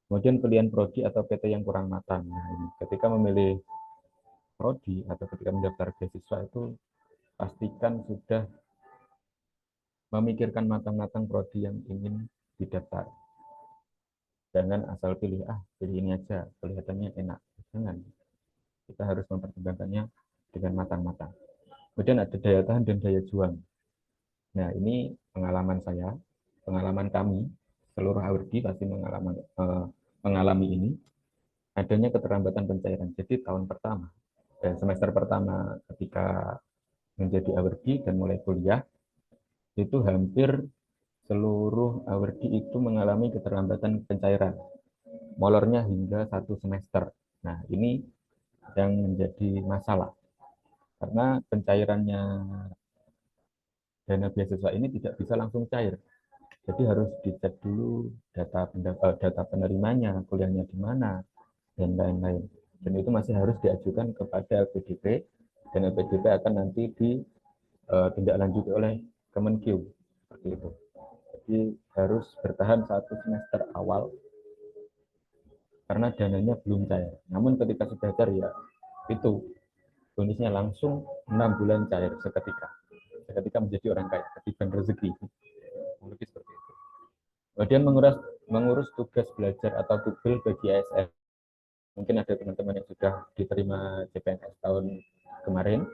Kemudian pilihan prodi atau PT yang kurang matang. Nah, ini ketika memilih prodi atau ketika mendaftar beasiswa itu pastikan sudah memikirkan matang-matang prodi yang ingin didaftar. Jangan asal pilih ini aja, kelihatannya enak. Jangan. Kita harus mempertimbangkannya dengan matang-matang. Kemudian ada daya tahan dan daya juang. Nah, ini pengalaman saya, pengalaman kami, seluruh Awerdi pasti mengalami ini. Adanya keterlambatan pencairan. Jadi tahun pertama dan semester pertama ketika menjadi Awerdi dan mulai kuliah, itu hampir seluruh Awerdi itu mengalami keterlambatan pencairan. Molornya hingga 1 semester. Nah, ini yang menjadi masalah. Karena pencairannya dana beasiswa ini tidak bisa langsung cair. Jadi harus dicek dulu data penerimanya, kuliahnya di mana, dan lain-lain. Dan itu masih harus diajukan kepada LPDP, dan LPDP akan nanti ditindaklanjuti oleh Kemenkeu, seperti itu. Jadi harus bertahan 1 semester awal karena dananya belum cair. Namun ketika sudah cair ya itu bonusnya langsung 6 bulan cair seketika menjadi orang kaya, ketiban rezeki. Lebih seperti itu. Kemudian mengurus tugas belajar atau tugas bagi ASN. Mungkin ada teman-teman yang sudah diterima CPNS tahun kemarin,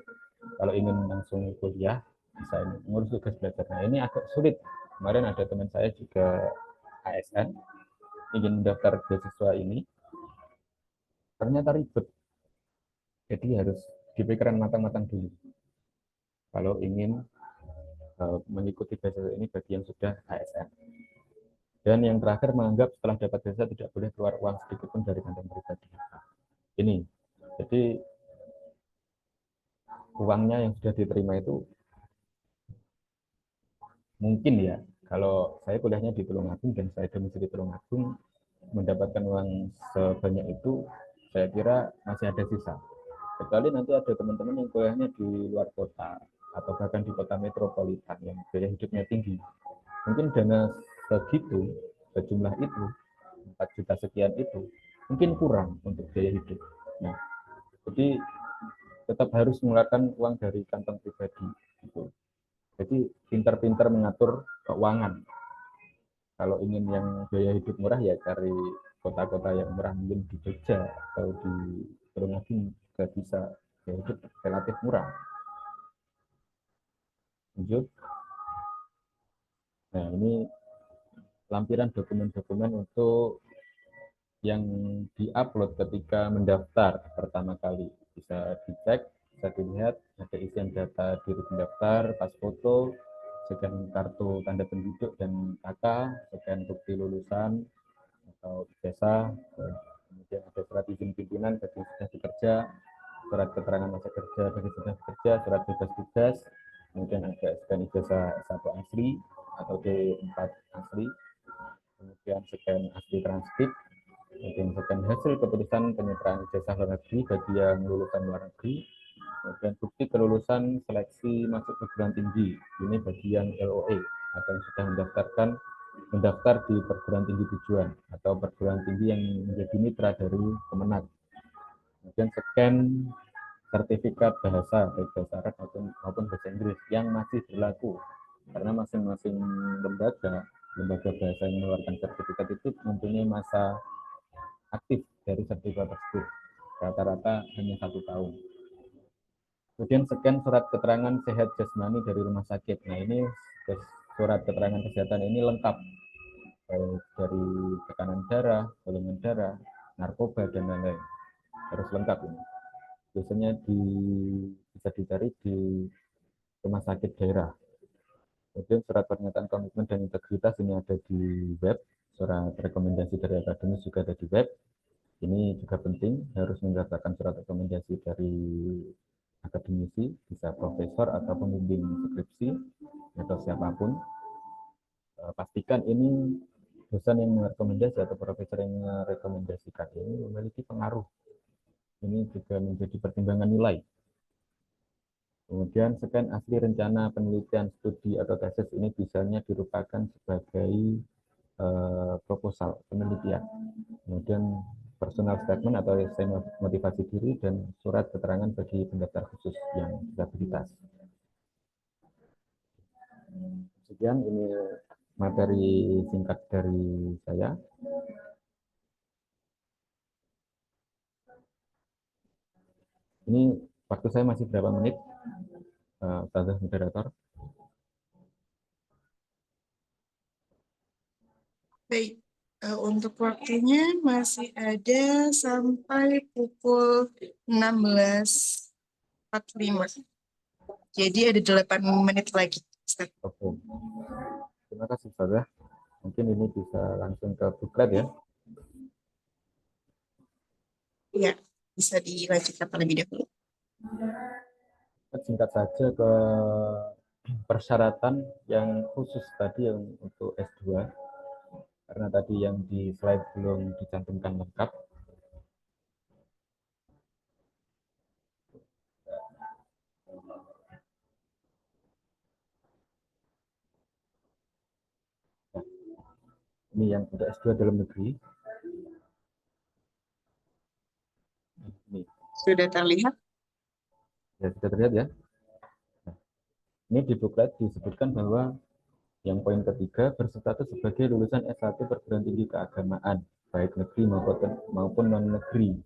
kalau ingin langsung kuliah bisa ini mengurus tugas belajar. Nah ini agak sulit. Kemarin ada teman saya juga ASN ingin mendaftar beasiswa ini, ternyata ribet. Jadi harus dipikirkan matang-matang dulu. Kalau ingin mengikuti beasiswa ini bagi yang sudah ASN. Dan yang terakhir menganggap setelah dapat beasiswa tidak boleh keluar uang sedikit pun dari kantong pribadi. Ini, jadi uangnya yang sudah diterima itu mungkin ya, kalau saya kuliahnya di Tulungagung dan saya domisili Tulungagung, mendapatkan uang sebanyak itu, saya kira masih ada sisa. Kecuali nanti ada teman-teman yang kuliahnya di luar kota, atau bahkan di kota metropolitan yang biaya hidupnya tinggi. Mungkin dana segitu, sejumlah itu, 4 juta sekian itu, mungkin kurang untuk biaya hidup. Nah, jadi tetap harus mengeluarkan uang dari kantong pribadi. Gitu. Jadi pintar-pintar mengatur keuangan. Kalau ingin yang biaya hidup murah ya cari kota-kota yang murah, mungkin di Jogja atau di Tulungagung juga bisa biaya hidup relatif murah. Lanjut. Nah ini lampiran dokumen-dokumen untuk yang diupload ketika mendaftar pertama kali. Bisa dicek, bisa dilihat ada isian data diri pendaftar, pas foto, scan kartu tanda penduduk dan KK, scan bukti lulusan atau ijazah, kemudian ada surat izin pimpinan bagi yang sudah bekerja, surat keterangan masa kerja bagi yang sudah bekerja, surat bebas tugas, kemudian ada scan ijazah S1 asli atau D4 asli, kemudian scan asli transkrip, kemudian scan hasil keputusan penyetaraan ijazah luar negeri bagi yang lulusan luar negeri, kemudian bukti kelulusan seleksi masuk perguruan tinggi, ini bagian LOE atau yang sudah mendaftar di perguruan tinggi tujuan atau perguruan tinggi yang menjadi mitra dari Kemenak. Kemudian scan sertifikat bahasa, baik bahasa Arab maupun bahasa Inggris yang masih berlaku, karena masing-masing lembaga bahasa yang mengeluarkan sertifikat itu mempunyai masa aktif dari sertifikat tersebut, rata-rata hanya 1 tahun. Kemudian scan surat keterangan sehat jasmani dari rumah sakit. Nah ini surat keterangan kesehatan ini lengkap dari tekanan darah, golongan darah, narkoba dan lain-lain. Harus lengkap ini. Biasanya bisa dicari di rumah sakit daerah. Kemudian surat pernyataan komitmen dan integritas ini ada di web. Surat rekomendasi dari akademis juga ada di web. Ini juga penting, harus mendaftarkan surat rekomendasi dari akademisi, bisa profesor atau pembimbing skripsi atau siapapun. Pastikan ini dosen yang merekomendasi atau profesor yang merekomendasikan ini memiliki pengaruh. Ini juga menjadi pertimbangan nilai. Kemudian scan asli rencana penelitian studi atau tesis, ini bisanya dirupakan sebagai proposal penelitian. Kemudian personal statement atau essay motivasi diri dan surat keterangan bagi pendaftar khusus yang disabilitas. Sekian ini materi singkat dari saya. Ini waktu saya masih berapa menit, Ustazah moderator? Baik, untuk waktunya masih ada sampai pukul 16.45. Jadi ada 8 menit lagi. Oke. Terima kasih, Ustazah. Mungkin ini bisa langsung ke buklet ya. Ya, bisa dilanjutkan terlebih dahulu. Singkat saja ke persyaratan yang khusus tadi yang untuk S2, karena tadi yang di slide belum dicantumkan lengkap. Nah, ini yang untuk S2 dalam negeri. Ini Sudah terlihat? ya, sudah terlihat ya. Nah, ini di booklet disebutkan bahwa yang poin ketiga berstatus sebagai lulusan S1 perguruan tinggi keagamaan, baik negeri maupun non-negeri.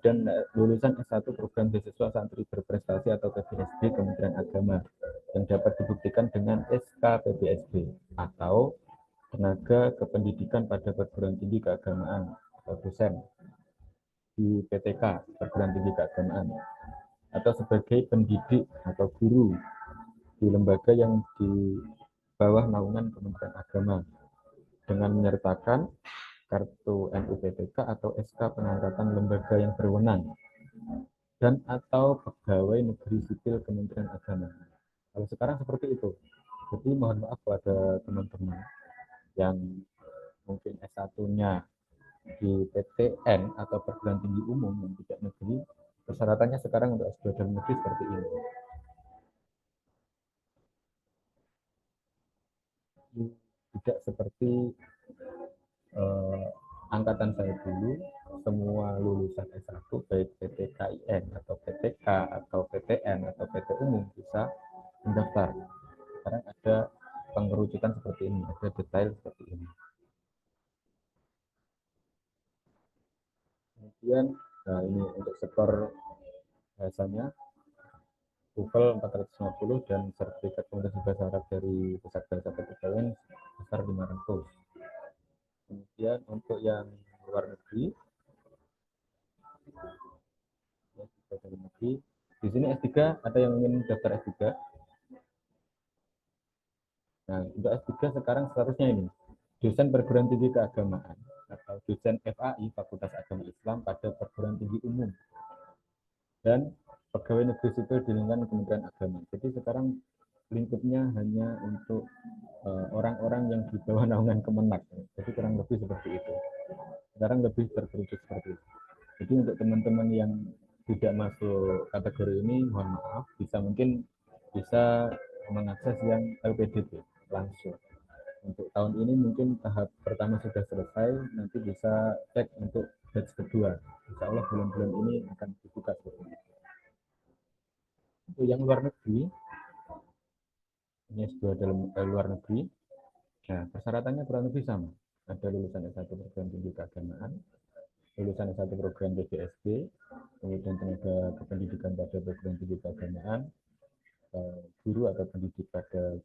Dan lulusan S1 program beasiswa santri berprestasi atau PBSB Kementerian Agama yang dapat dibuktikan dengan SK PBSB atau tenaga kependidikan pada perguruan tinggi keagamaan atau dosen di PTK perguruan tinggi keagamaan atau sebagai pendidik atau guru di lembaga yang di bawah naungan Kementerian Agama dengan menyertakan kartu NUPTK atau SK pengangkatan lembaga yang berwenang dan atau pegawai negeri sipil Kementerian Agama. Kalau sekarang seperti itu. Jadi mohon maaf pada teman-teman yang mungkin S1-nya di PTN atau perguruan tinggi umum yang tidak negeri, persyaratannya sekarang untuk S2 dalam negeri seperti ini. Tidak seperti angkatan saya dulu, semua lulusan S1 baik PTKIN atau PTK atau PTN atau PT umum bisa mendaftar. Sekarang ada pengerucutan seperti ini, ada detail seperti ini. Kemudian, nah ini untuk skor bahasanya TOEFL 450 dan sertifikat komunikasi bahasa Arab dari Pusat Bahasa PTKN besar 500. Kemudian untuk yang luar negeri, ya, dari negeri, di sini S3 ada yang ingin daftar S3. Nah, untuk S3 sekarang statusnya ini, dosen perguruan tinggi keagamaan atau dosen FAI Fakultas Agama Islam pada perguruan tinggi umum dan pegawai negeri sipil di lingkungan Kementerian Agama. Jadi sekarang lingkupnya hanya untuk orang-orang yang di bawah naungan Kemenak. Jadi kurang lebih seperti itu. Sekarang lebih terkerucut seperti itu. Jadi untuk teman-teman yang tidak masuk kategori ini, mohon maaf, mungkin bisa mengakses yang LPDP langsung. Untuk tahun ini mungkin tahap pertama sudah selesai, nanti bisa cek untuk batch kedua. Insya Allah bulan-bulan ini akan dibuka seperti itu. Untuk yang luar negeri, ini S2 dalam luar negeri, nah persyaratannya kurang lebih sama. Ada lulusan S1 program tinggi keagamaan, lulusan S1 program PBSB, kemudian tenaga kependidikan pada program tinggi keagamaan, guru atau pendidik pada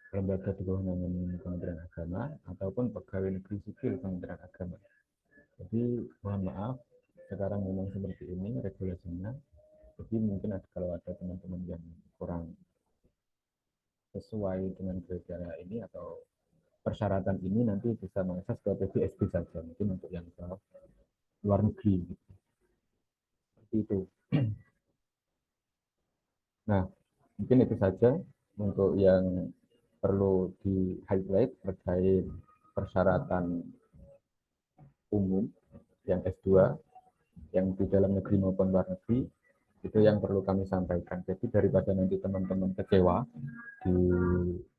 lembaga di bawah naungan Kementerian Agama, ataupun pegawai negeri sipil Kementerian Agama. Jadi mohon maaf, sekarang memang seperti ini regulasinya. Jadi mungkin kalau ada teman-teman yang kurang sesuai dengan kriteria ini atau persyaratan ini, nanti bisa mengakses ke PBSB saja, mungkin untuk yang ke luar negeri. Seperti itu. Nah, mungkin itu saja untuk yang perlu di highlight terkait persyaratan umum yang S2 yang di dalam negeri maupun luar negeri. Itu yang perlu kami sampaikan. Jadi daripada nanti teman-teman kecewa di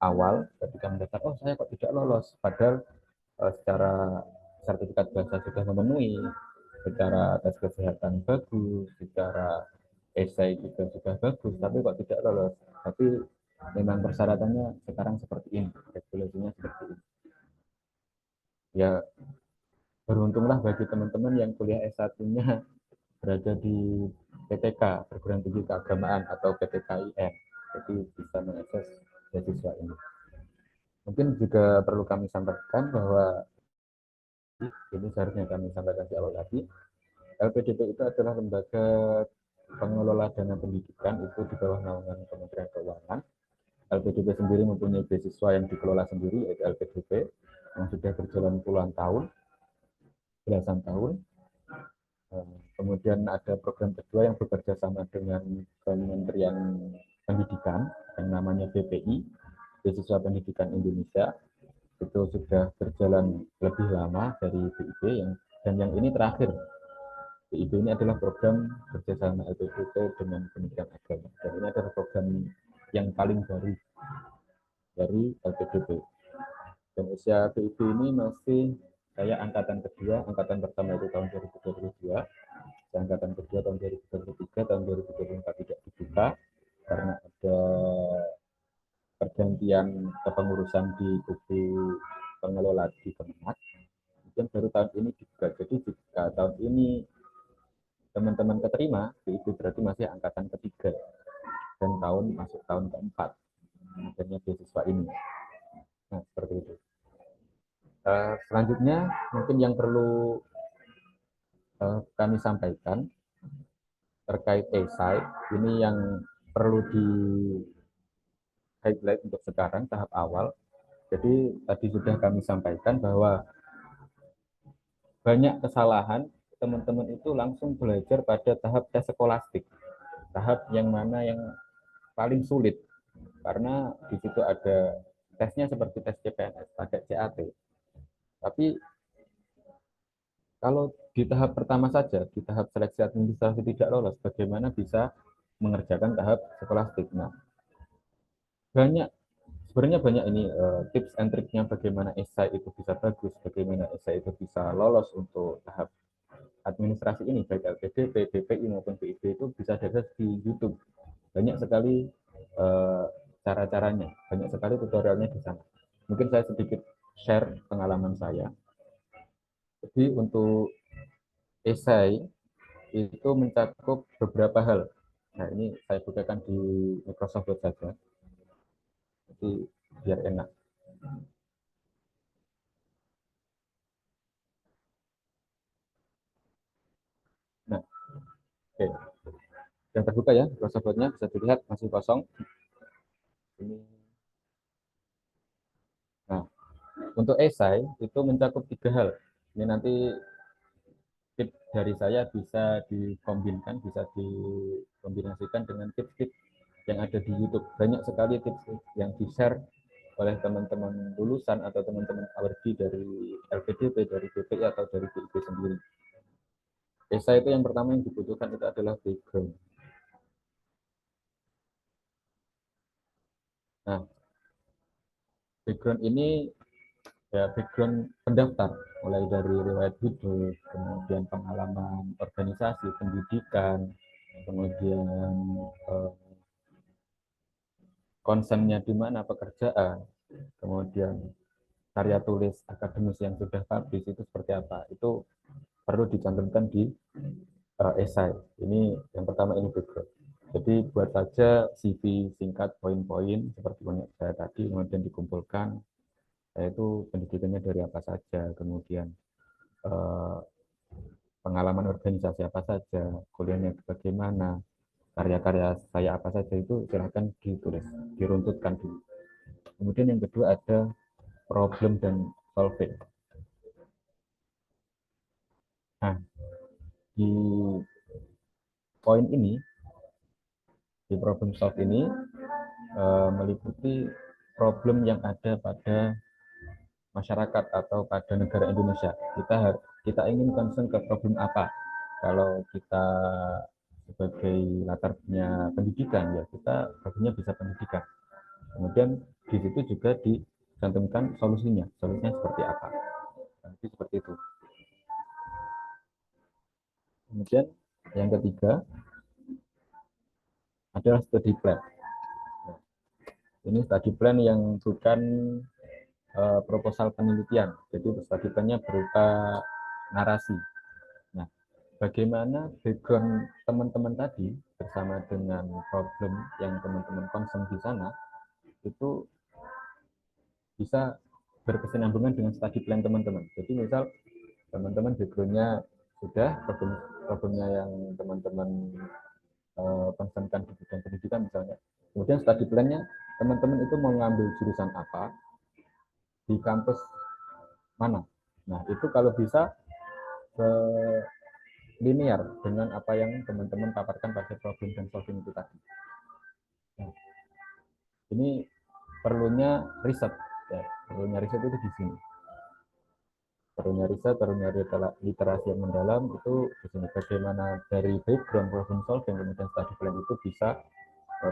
awal ketika mendaftar, oh saya kok tidak lolos, padahal secara sertifikat bahasa sudah memenuhi, secara tes kesehatan bagus, secara esai juga sudah bagus, tapi kok tidak lolos. Tapi memang persyaratannya sekarang seperti ini, regulasinya seperti ini. Ya, beruntunglah bagi teman-teman yang kuliah S1-nya berada di PTK, perguruan tinggi keagamaan atau PTKIN, jadi bisa mengakses beasiswa ini. Mungkin juga perlu kami sampaikan bahwa ini seharusnya kami sampaikan di awal tadi, LPDP itu adalah lembaga pengelola dana pendidikan, itu di bawah naungan Kementerian Keuangan. LPDP sendiri mempunyai beasiswa yang dikelola sendiri, yaitu LPDP, yang sudah berjalan puluhan tahun, belasan tahun. Kemudian ada program kedua yang bekerja sama dengan Kementerian pendidikan yang namanya BPI, Beasiswa Pendidikan Indonesia. Itu sudah berjalan lebih lama dari BIP dan yang ini terakhir. BIP ini adalah program kerjasama LPDP dengan Kementerian Agama dan ini adalah program yang paling baru dari LPDP. Dan usia BIP ini masih saya angkatan kedua, angkatan pertama itu tahun 2022, angkatan kedua tahun 2023, tahun 2024 tidak dibuka karena ada pergantian kepengurusan di kubu pengelola di Kemenak. Kemudian baru tahun ini dibuka. Jadi jika tahun ini teman-teman keterima, itu berarti masih angkatan ketiga dan masuk tahun keempat adanya beasiswa ini. Nah, seperti itu. Selanjutnya mungkin yang perlu kami sampaikan terkait esai ini yang perlu di highlight untuk sekarang tahap awal. Jadi tadi sudah kami sampaikan bahwa banyak kesalahan teman-teman itu langsung belajar pada tahap tes skolastik, tahap yang mana yang paling sulit karena di situ ada tesnya seperti tes CPNS, pakai CAT. Tapi kalau di tahap pertama saja, di tahap seleksi administrasi tidak lolos, bagaimana bisa mengerjakan tahap skolastik? Nah, sebenarnya banyak ini tips and triknya bagaimana esai itu bisa bagus, bagaimana esai itu bisa lolos untuk tahap administrasi ini, baik LPDP, BPI maupun BIP itu bisa diakses di YouTube. Banyak sekali cara-caranya, banyak sekali tutorialnya di sana. Mungkin saya sedikit share pengalaman saya. Jadi untuk esai itu mencakup beberapa hal. Nah, ini saya bukakan di Microsoft Word saja. Jadi biar enak. Nah, oke. Yang terbuka ya, Microsoft Word-nya bisa dilihat masih kosong. Ini. Nah, untuk esai itu mencakup 3 hal. Ini nanti tips dari saya bisa dikombinasikan dengan tips-tips yang ada di YouTube. Banyak sekali tips yang di-share oleh teman-teman lulusan atau teman-teman awardee dari LPDP, dari BPI atau dari BIP sendiri. Esai itu yang pertama yang dibutuhkan itu adalah background. Nah, background ini ya background pendaftar, mulai dari riwayat hidup, kemudian pengalaman organisasi, pendidikan, kemudian konsennya di mana pekerjaan, kemudian karya tulis akademis yang sudah publish itu seperti apa, itu perlu dicantumkan di esai. Ini yang pertama, ini background. Jadi buat saja CV singkat poin-poin seperti punya saya tadi, kemudian dikumpulkan saya itu pendidikannya dari apa saja, kemudian pengalaman organisasi apa saja, kuliahnya bagaimana, karya-karya saya apa saja, itu silahkan ditulis, diruntutkan dulu. Kemudian yang kedua ada problem dan solving. Nah, di poin ini, di problem solve ini meliputi problem yang ada pada masyarakat atau pada negara Indonesia. Kita ingin concern ke problem apa? Kalau kita sebagai latarnya pendidikan, ya kita problemnya bisa pendidikan. Kemudian di situ juga dicantumkan solusinya seperti apa. Nanti seperti itu. Kemudian yang ketiga adalah study plan. Nah, ini study plan yang bukan proposal penelitian, jadi study plan-nya berupa narasi. Nah, bagaimana background teman-teman tadi bersama dengan problem yang teman-teman concern di sana itu bisa berkesinambungan dengan study plan teman-teman. Jadi misal teman-teman background-nya sudah, problemnya yang teman-teman concernkan di bidang pendidikan misalnya, kemudian study plan-nya teman-teman itu mau ngambil jurusan apa, di kampus mana. Nah, itu kalau bisa linear dengan apa yang teman-teman paparkan pada problem dan solving itu tadi. Nah, Ini perlunya riset, ya. Perlunya riset itu di sini. Perlunya riset, perlunya literasi yang mendalam itu di sini. Bagaimana dari background problem solving kemudian study plan itu bisa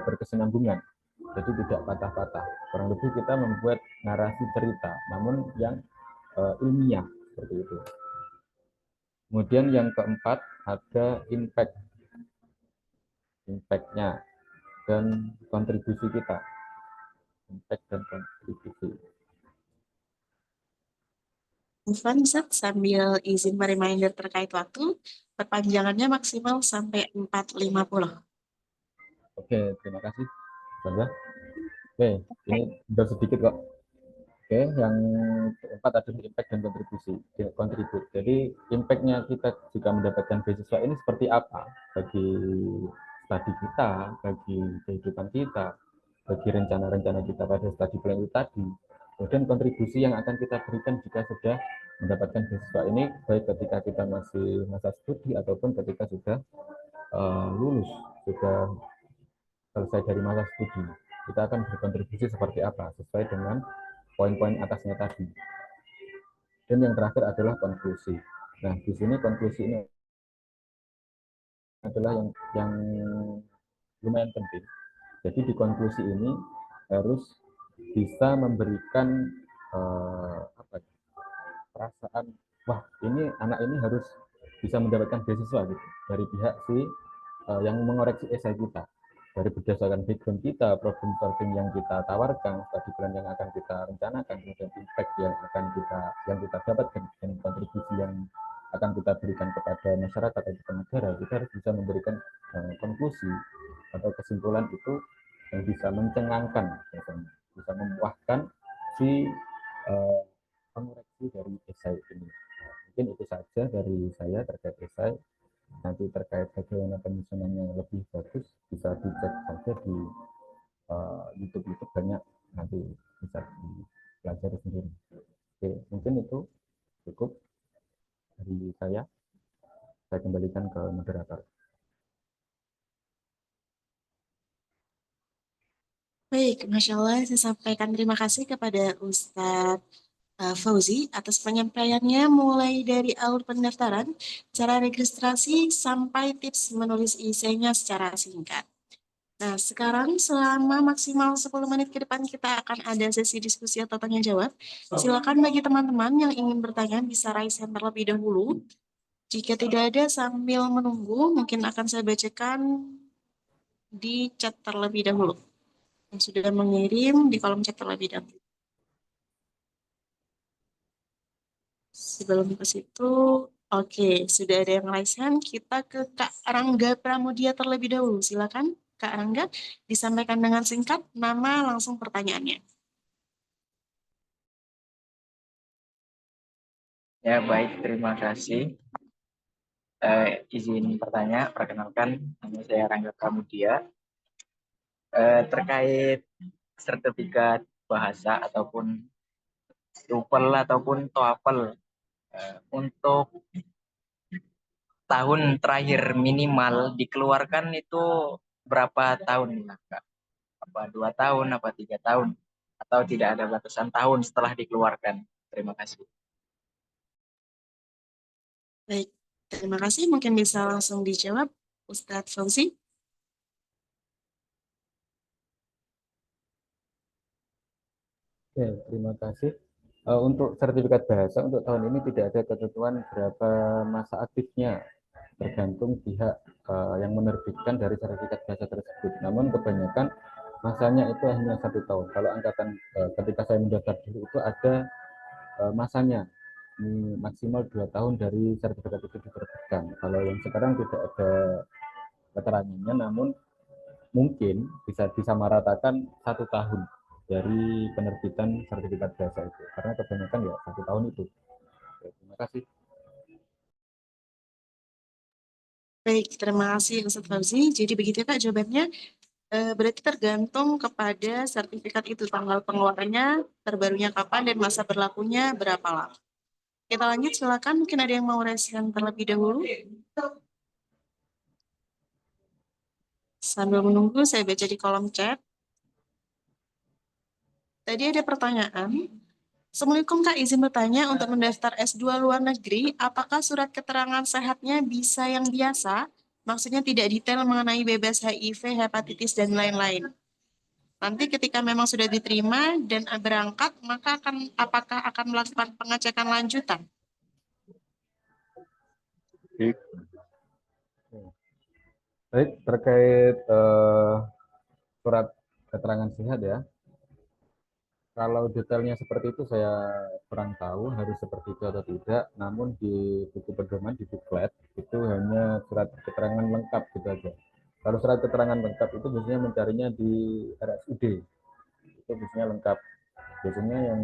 berkesinambungan. Jadi tidak patah-patah. Kurang lebih kita membuat narasi cerita, namun yang ilmiah seperti itu. Kemudian yang keempat ada impact-nya dan kontribusi kita. Impact dan kontribusi. Mufan, sambil izin reminder terkait waktu, perpanjangannya maksimal sampai 4.50. Oke, terima kasih. Sandra. Oke, ini sudah sedikit kok. Oke, yang keempat adalah impact dan kontribusi. Jadi impact-nya kita jika mendapatkan beasiswa ini seperti apa bagi studi kita, bagi kehidupan kita, bagi rencana-rencana kita pada studi plan itu tadi. Kemudian kontribusi yang akan kita berikan jika sudah mendapatkan beasiswa ini, baik ketika kita masih masa studi ataupun ketika sudah lulus, sudah selesai dari masa studi. Kita akan berkontribusi seperti apa sesuai dengan poin-poin atasnya tadi. Dan yang terakhir adalah konklusi. Nah, di sini konklusi ini adalah yang lumayan penting. Jadi di konklusi ini harus bisa memberikan perasaan, wah ini anak ini harus bisa mendapatkan beasiswa gitu dari pihak yang mengoreksi esai kita. Dari berdasarkan background kita, problem solving yang kita tawarkan, studi plan yang akan kita rencanakan, kemudian impact yang kita dapatkan, dan kontribusi yang akan kita berikan kepada masyarakat atau negara, kita harus bisa memberikan konklusi atau kesimpulan itu yang bisa mencengangkan, bisa memuaskan si pengoreksi dari esai ini. Mungkin itu saja dari saya terkait esai. Nanti terkait bagaimana penyusunannya lebih bagus bisa dicek saja di YouTube banyak, nanti bisa dipelajari sendiri. Oke, mungkin itu cukup dari saya kembalikan ke moderator. Baik, Masya Allah, saya sampaikan terima kasih kepada Ustadz Fauzi atas penyampaiannya mulai dari alur pendaftaran, cara registrasi, sampai tips menulis esainya secara singkat. Nah, sekarang selama maksimal 10 menit ke depan kita akan ada sesi diskusi atau tanya jawab. Silakan bagi teman-teman yang ingin bertanya bisa raise hand terlebih dahulu. Jika tidak ada sambil menunggu, mungkin akan saya bacakan di chat terlebih dahulu. Yang sudah mengirim di kolom chat terlebih dahulu. Sebelum ke situ, oke, sudah ada yang raise hand. Kita ke Kak Rangga Pramudia terlebih dahulu. Silakan, Kak Rangga, disampaikan dengan singkat, nama, langsung pertanyaannya. Ya, baik, terima kasih. Izin bertanya, perkenalkan, nama saya Rangga Pramudia. Terkait sertifikat bahasa ataupun TOEFL ataupun TOEFL, untuk tahun terakhir minimal dikeluarkan itu berapa tahun, Kak? Apa 2 tahun, apa 3 tahun? Atau tidak ada batasan tahun setelah dikeluarkan? Terima kasih. Baik, terima kasih. Mungkin bisa langsung dijawab, Ustadz Fauzi. Oke, terima kasih. Untuk sertifikat bahasa untuk tahun ini tidak ada ketentuan berapa masa aktifnya, tergantung pihak yang menerbitkan dari sertifikat bahasa tersebut. Namun kebanyakan masanya itu hanya 1 tahun. Kalau angkatan ketika saya mendaftar dulu itu ada masanya maksimal 2 tahun dari sertifikat itu diterbitkan. Kalau yang sekarang tidak ada keterangannya, namun mungkin bisa disamaratakan 1 tahun dari penerbitan sertifikat bahasa itu, karena kebanyakan ya 1 tahun itu. Oke, terima kasih. Baik, terima kasih Ustadz Fauzi. Jadi begitu Kak jawabannya. Berarti tergantung kepada sertifikat itu, tanggal pengeluarannya, terbarunya kapan, dan masa berlakunya berapa lama. Kita lanjut, silakan. Mungkin ada yang mau raise hand terlebih dahulu. Sambil menunggu, saya baca di kolom chat. tadi ada pertanyaan. Assalamualaikum Kak, izin bertanya untuk mendaftar S2 luar negeri, apakah surat keterangan sehatnya bisa yang biasa? Maksudnya tidak detail mengenai bebas HIV, hepatitis, dan lain-lain. Nanti ketika memang sudah diterima dan berangkat, maka apakah akan melakukan pengecekan lanjutan? Baik, terkait surat keterangan sehat ya. Kalau detailnya seperti itu saya kurang tahu harus seperti itu atau tidak. Namun di buku pedoman di buklet itu hanya surat keterangan lengkap gitu aja. Kalau surat keterangan lengkap itu biasanya mencarinya di RSUD. Itu biasanya lengkap. Biasanya yang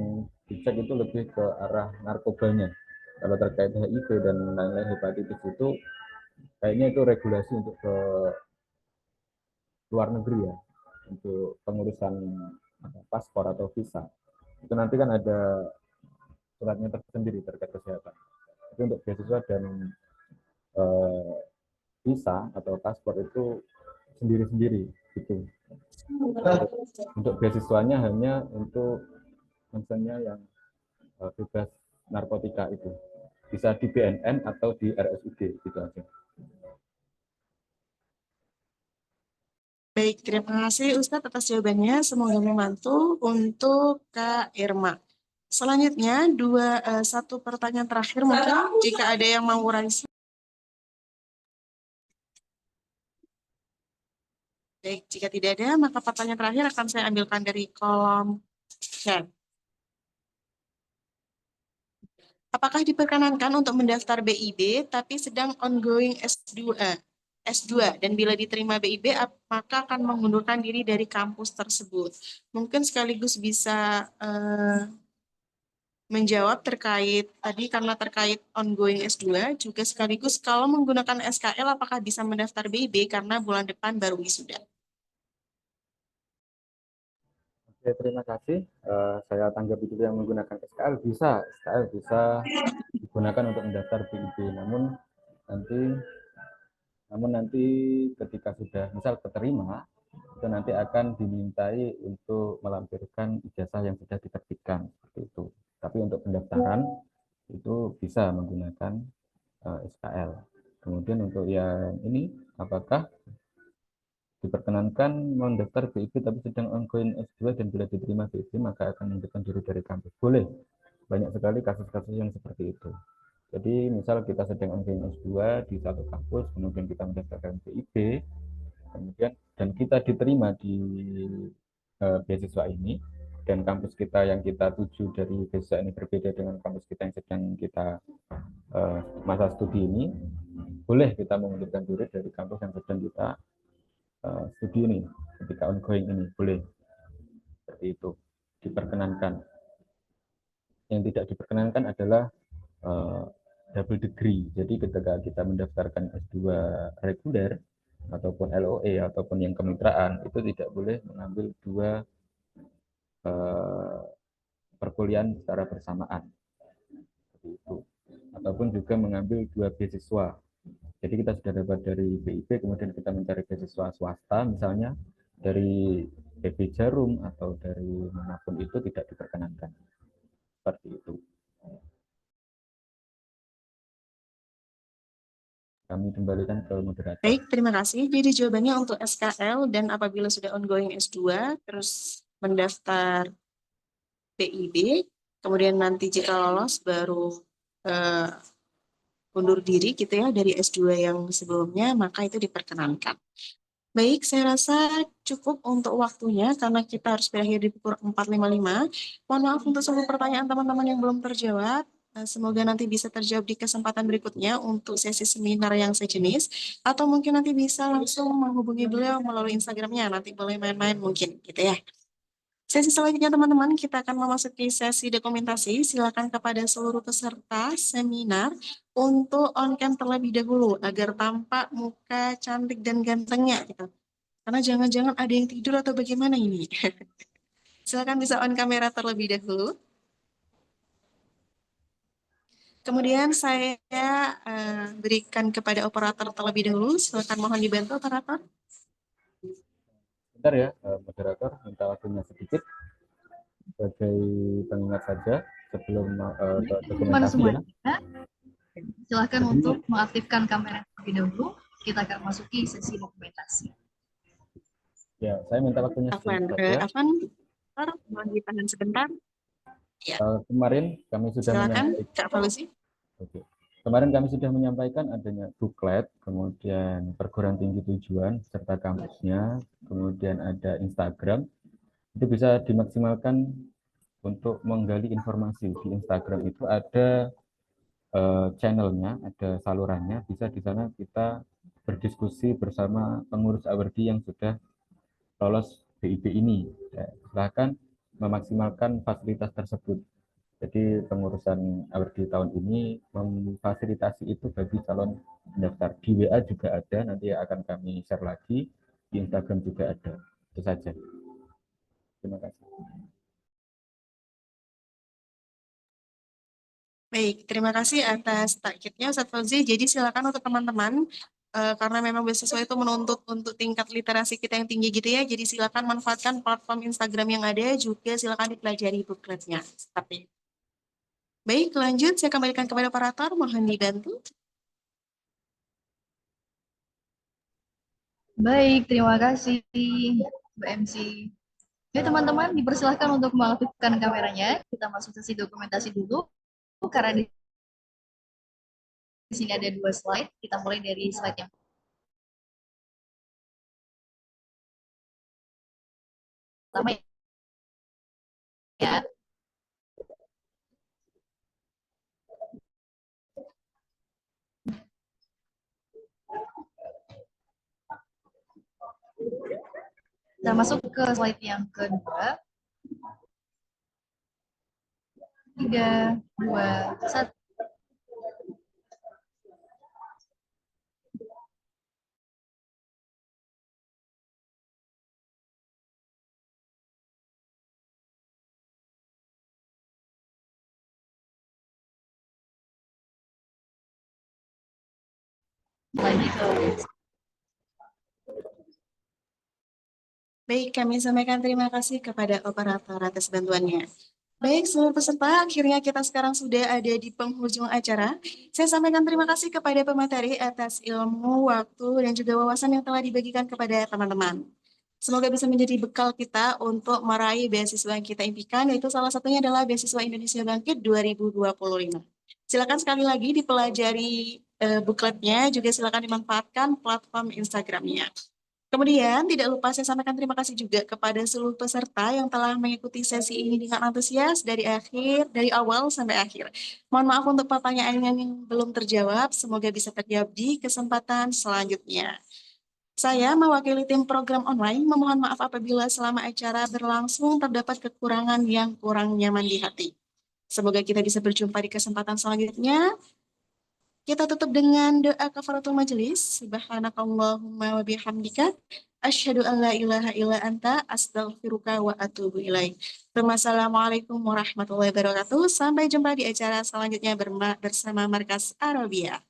dicek itu lebih ke arah narkobanya. Kalau terkait HIV dan lain-lain hepatitis itu kayaknya itu regulasi untuk ke luar negeri ya, untuk pengurusan paspor atau visa. Itu nanti kan ada suratnya tersendiri terkait kesehatan. Tapi untuk beasiswa dan visa atau paspor itu sendiri-sendiri gitu. Untuk beasiswanya hanya untuk misalnya yang bebas narkotika itu. Bisa di BNN atau di RSUD gitu aja. Baik, terima kasih Ustadz atas jawabannya. Semoga membantu untuk Kak Irma. Selanjutnya, satu pertanyaan terakhir mungkin jika ada yang mau raise. Baik, jika tidak ada, maka pertanyaan terakhir akan saya ambilkan dari kolom chat. Apakah diperkenankan untuk mendaftar BIB tapi sedang ongoing S2? Dan bila diterima BIB, maka akan mengundurkan diri dari kampus tersebut. Mungkin sekaligus bisa menjawab terkait tadi karena terkait ongoing S2, juga sekaligus kalau menggunakan SKL apakah bisa mendaftar BIB karena bulan depan baru wisuda. Oke, terima kasih. Saya tanggapi dulu yang menggunakan SKL bisa digunakan untuk mendaftar BIB. Namun nanti ketika sudah misal keterima, itu nanti akan dimintai untuk melampirkan ijazah yang sudah diterbitkan seperti itu. Tapi untuk pendaftaran itu bisa menggunakan SKL. Kemudian untuk yang ini, apakah diperkenankan mendaftar BIB tapi sedang ongoing S2 dan bila diterima BIB maka akan mengundurkan diri dari kampus? Boleh. Banyak sekali kasus-kasus yang seperti itu. Jadi misal kita sedang ongoing S2 di satu kampus, kemudian kita mendaftarkan BIB, kemudian dan kita diterima di beasiswa ini, dan kampus kita yang kita tuju dari beasiswa ini berbeda dengan kampus kita yang sedang kita masa studi ini, boleh kita mengundurkan diri dari kampus yang sedang kita studi ini ketika ongoing ini, boleh seperti itu, diperkenankan. Yang tidak diperkenankan adalah double degree. Jadi ketika kita mendaftarkan S2 reguler ataupun LOE ataupun yang kemitraan, itu tidak boleh mengambil dua perkuliahan secara bersamaan seperti itu, ataupun juga mengambil dua beasiswa. Jadi kita sudah dapat dari BIB, kemudian kita mencari beasiswa swasta, misalnya dari PB Jarum atau dari manapun, itu tidak diperkenankan. Seperti itu. Kami kembalikan ke moderator. Baik, terima kasih. Jadi jawabannya untuk SKL dan apabila sudah ongoing S2, terus mendaftar BIB, kemudian nanti jika lolos baru undur diri gitu ya dari S2 yang sebelumnya, maka itu diperkenankan. Baik, saya rasa cukup untuk waktunya karena kita harus berakhir di pukul 4.55. Mohon maaf untuk semua pertanyaan teman-teman yang belum terjawab. Semoga nanti bisa terjawab di kesempatan berikutnya untuk sesi seminar yang sejenis. Atau mungkin nanti bisa langsung menghubungi beliau melalui Instagramnya. Nanti boleh main-main mungkin gitu ya. Sesi selanjutnya teman-teman, kita akan memasuki sesi dokumentasi. Silakan kepada seluruh peserta seminar untuk on-cam terlebih dahulu agar tampak muka cantik dan gantengnya gitu. Karena jangan-jangan ada yang tidur atau bagaimana ini. Silakan bisa on kamera terlebih dahulu. Kemudian saya berikan kepada operator terlebih dahulu. Silakan mohon dibantu operator. Bentar ya, moderator, minta waktunya sedikit. sebagai pengingat saja sebelum ke Teman-teman dokumentasi ya. semuanya, silakan untuk mengaktifkan kamera terlebih dahulu. Kita akan masuki sesi dokumentasi. Ya, saya minta waktunya Afwan, sedikit saja. Afwan, mohon ditahan sebentar. Ya, Kemarin kami sudah silakan menyampaikan. Kak Falusi. Oke. Kemarin kami sudah menyampaikan adanya booklet, kemudian perguruan tinggi tujuan serta kampusnya, kemudian ada Instagram. Itu bisa dimaksimalkan untuk menggali informasi. Di Instagram itu ada channelnya, ada salurannya. Bisa di sana kita berdiskusi bersama pengurus Awardi yang sudah lolos BIP ini. Ya, silahkan memaksimalkan fasilitas tersebut. Jadi pengurusan Awardi tahun ini memfasilitasi itu bagi calon pendaftar. Di WA juga ada, nanti akan kami share lagi. Di Instagram juga ada. Itu saja. Terima kasih. Baik, terima kasih atas takyidnya Ustadz Fauzi. Jadi silakan untuk teman-teman, karena memang beasiswa itu menuntut untuk tingkat literasi kita yang tinggi gitu ya. Jadi silakan manfaatkan platform Instagram yang ada, juga silakan dipelajari bookletnya. Tapi baik, lanjut saya kembalikan kepada operator, mohon dibantu. Baik, terima kasih Mbak MC. Oke teman-teman, dipersilahkan untuk mengaktifkan kameranya. Kita masuk sesi dokumentasi dulu. Karena di sini ada 2 slide. Kita mulai dari slide yang pertama ya. Kita masuk ke slide yang kedua. 3, 2, 1. Lagi ke Baik, kami sampaikan terima kasih kepada operator atas bantuannya. Baik, seluruh peserta, akhirnya kita sekarang sudah ada di penghujung acara. Saya sampaikan terima kasih kepada pemateri atas ilmu, waktu, dan juga wawasan yang telah dibagikan kepada teman-teman. Semoga bisa menjadi bekal kita untuk meraih beasiswa yang kita impikan, yaitu salah satunya adalah Beasiswa Indonesia Bangkit 2025. Silakan sekali lagi dipelajari bukletnya, juga silakan dimanfaatkan platform Instagramnya. Kemudian, tidak lupa saya sampaikan terima kasih juga kepada seluruh peserta yang telah mengikuti sesi ini dengan antusias dari awal sampai akhir. Mohon maaf untuk pertanyaan yang belum terjawab, semoga bisa terjawab di kesempatan selanjutnya. Saya mewakili tim program online, memohon maaf apabila selama acara berlangsung terdapat kekurangan yang kurang nyaman di hati. Semoga kita bisa berjumpa di kesempatan selanjutnya. Kita tutup dengan doa kafaratul majelis. Subhanakallahumma wa bihamdika asyhadu an la ilaha illa anta astaghfiruka wa atubu ilaik. Wassalamualaikum warahmatullahi wabarakatuh. Sampai jumpa di acara selanjutnya bersama Markas Arabia.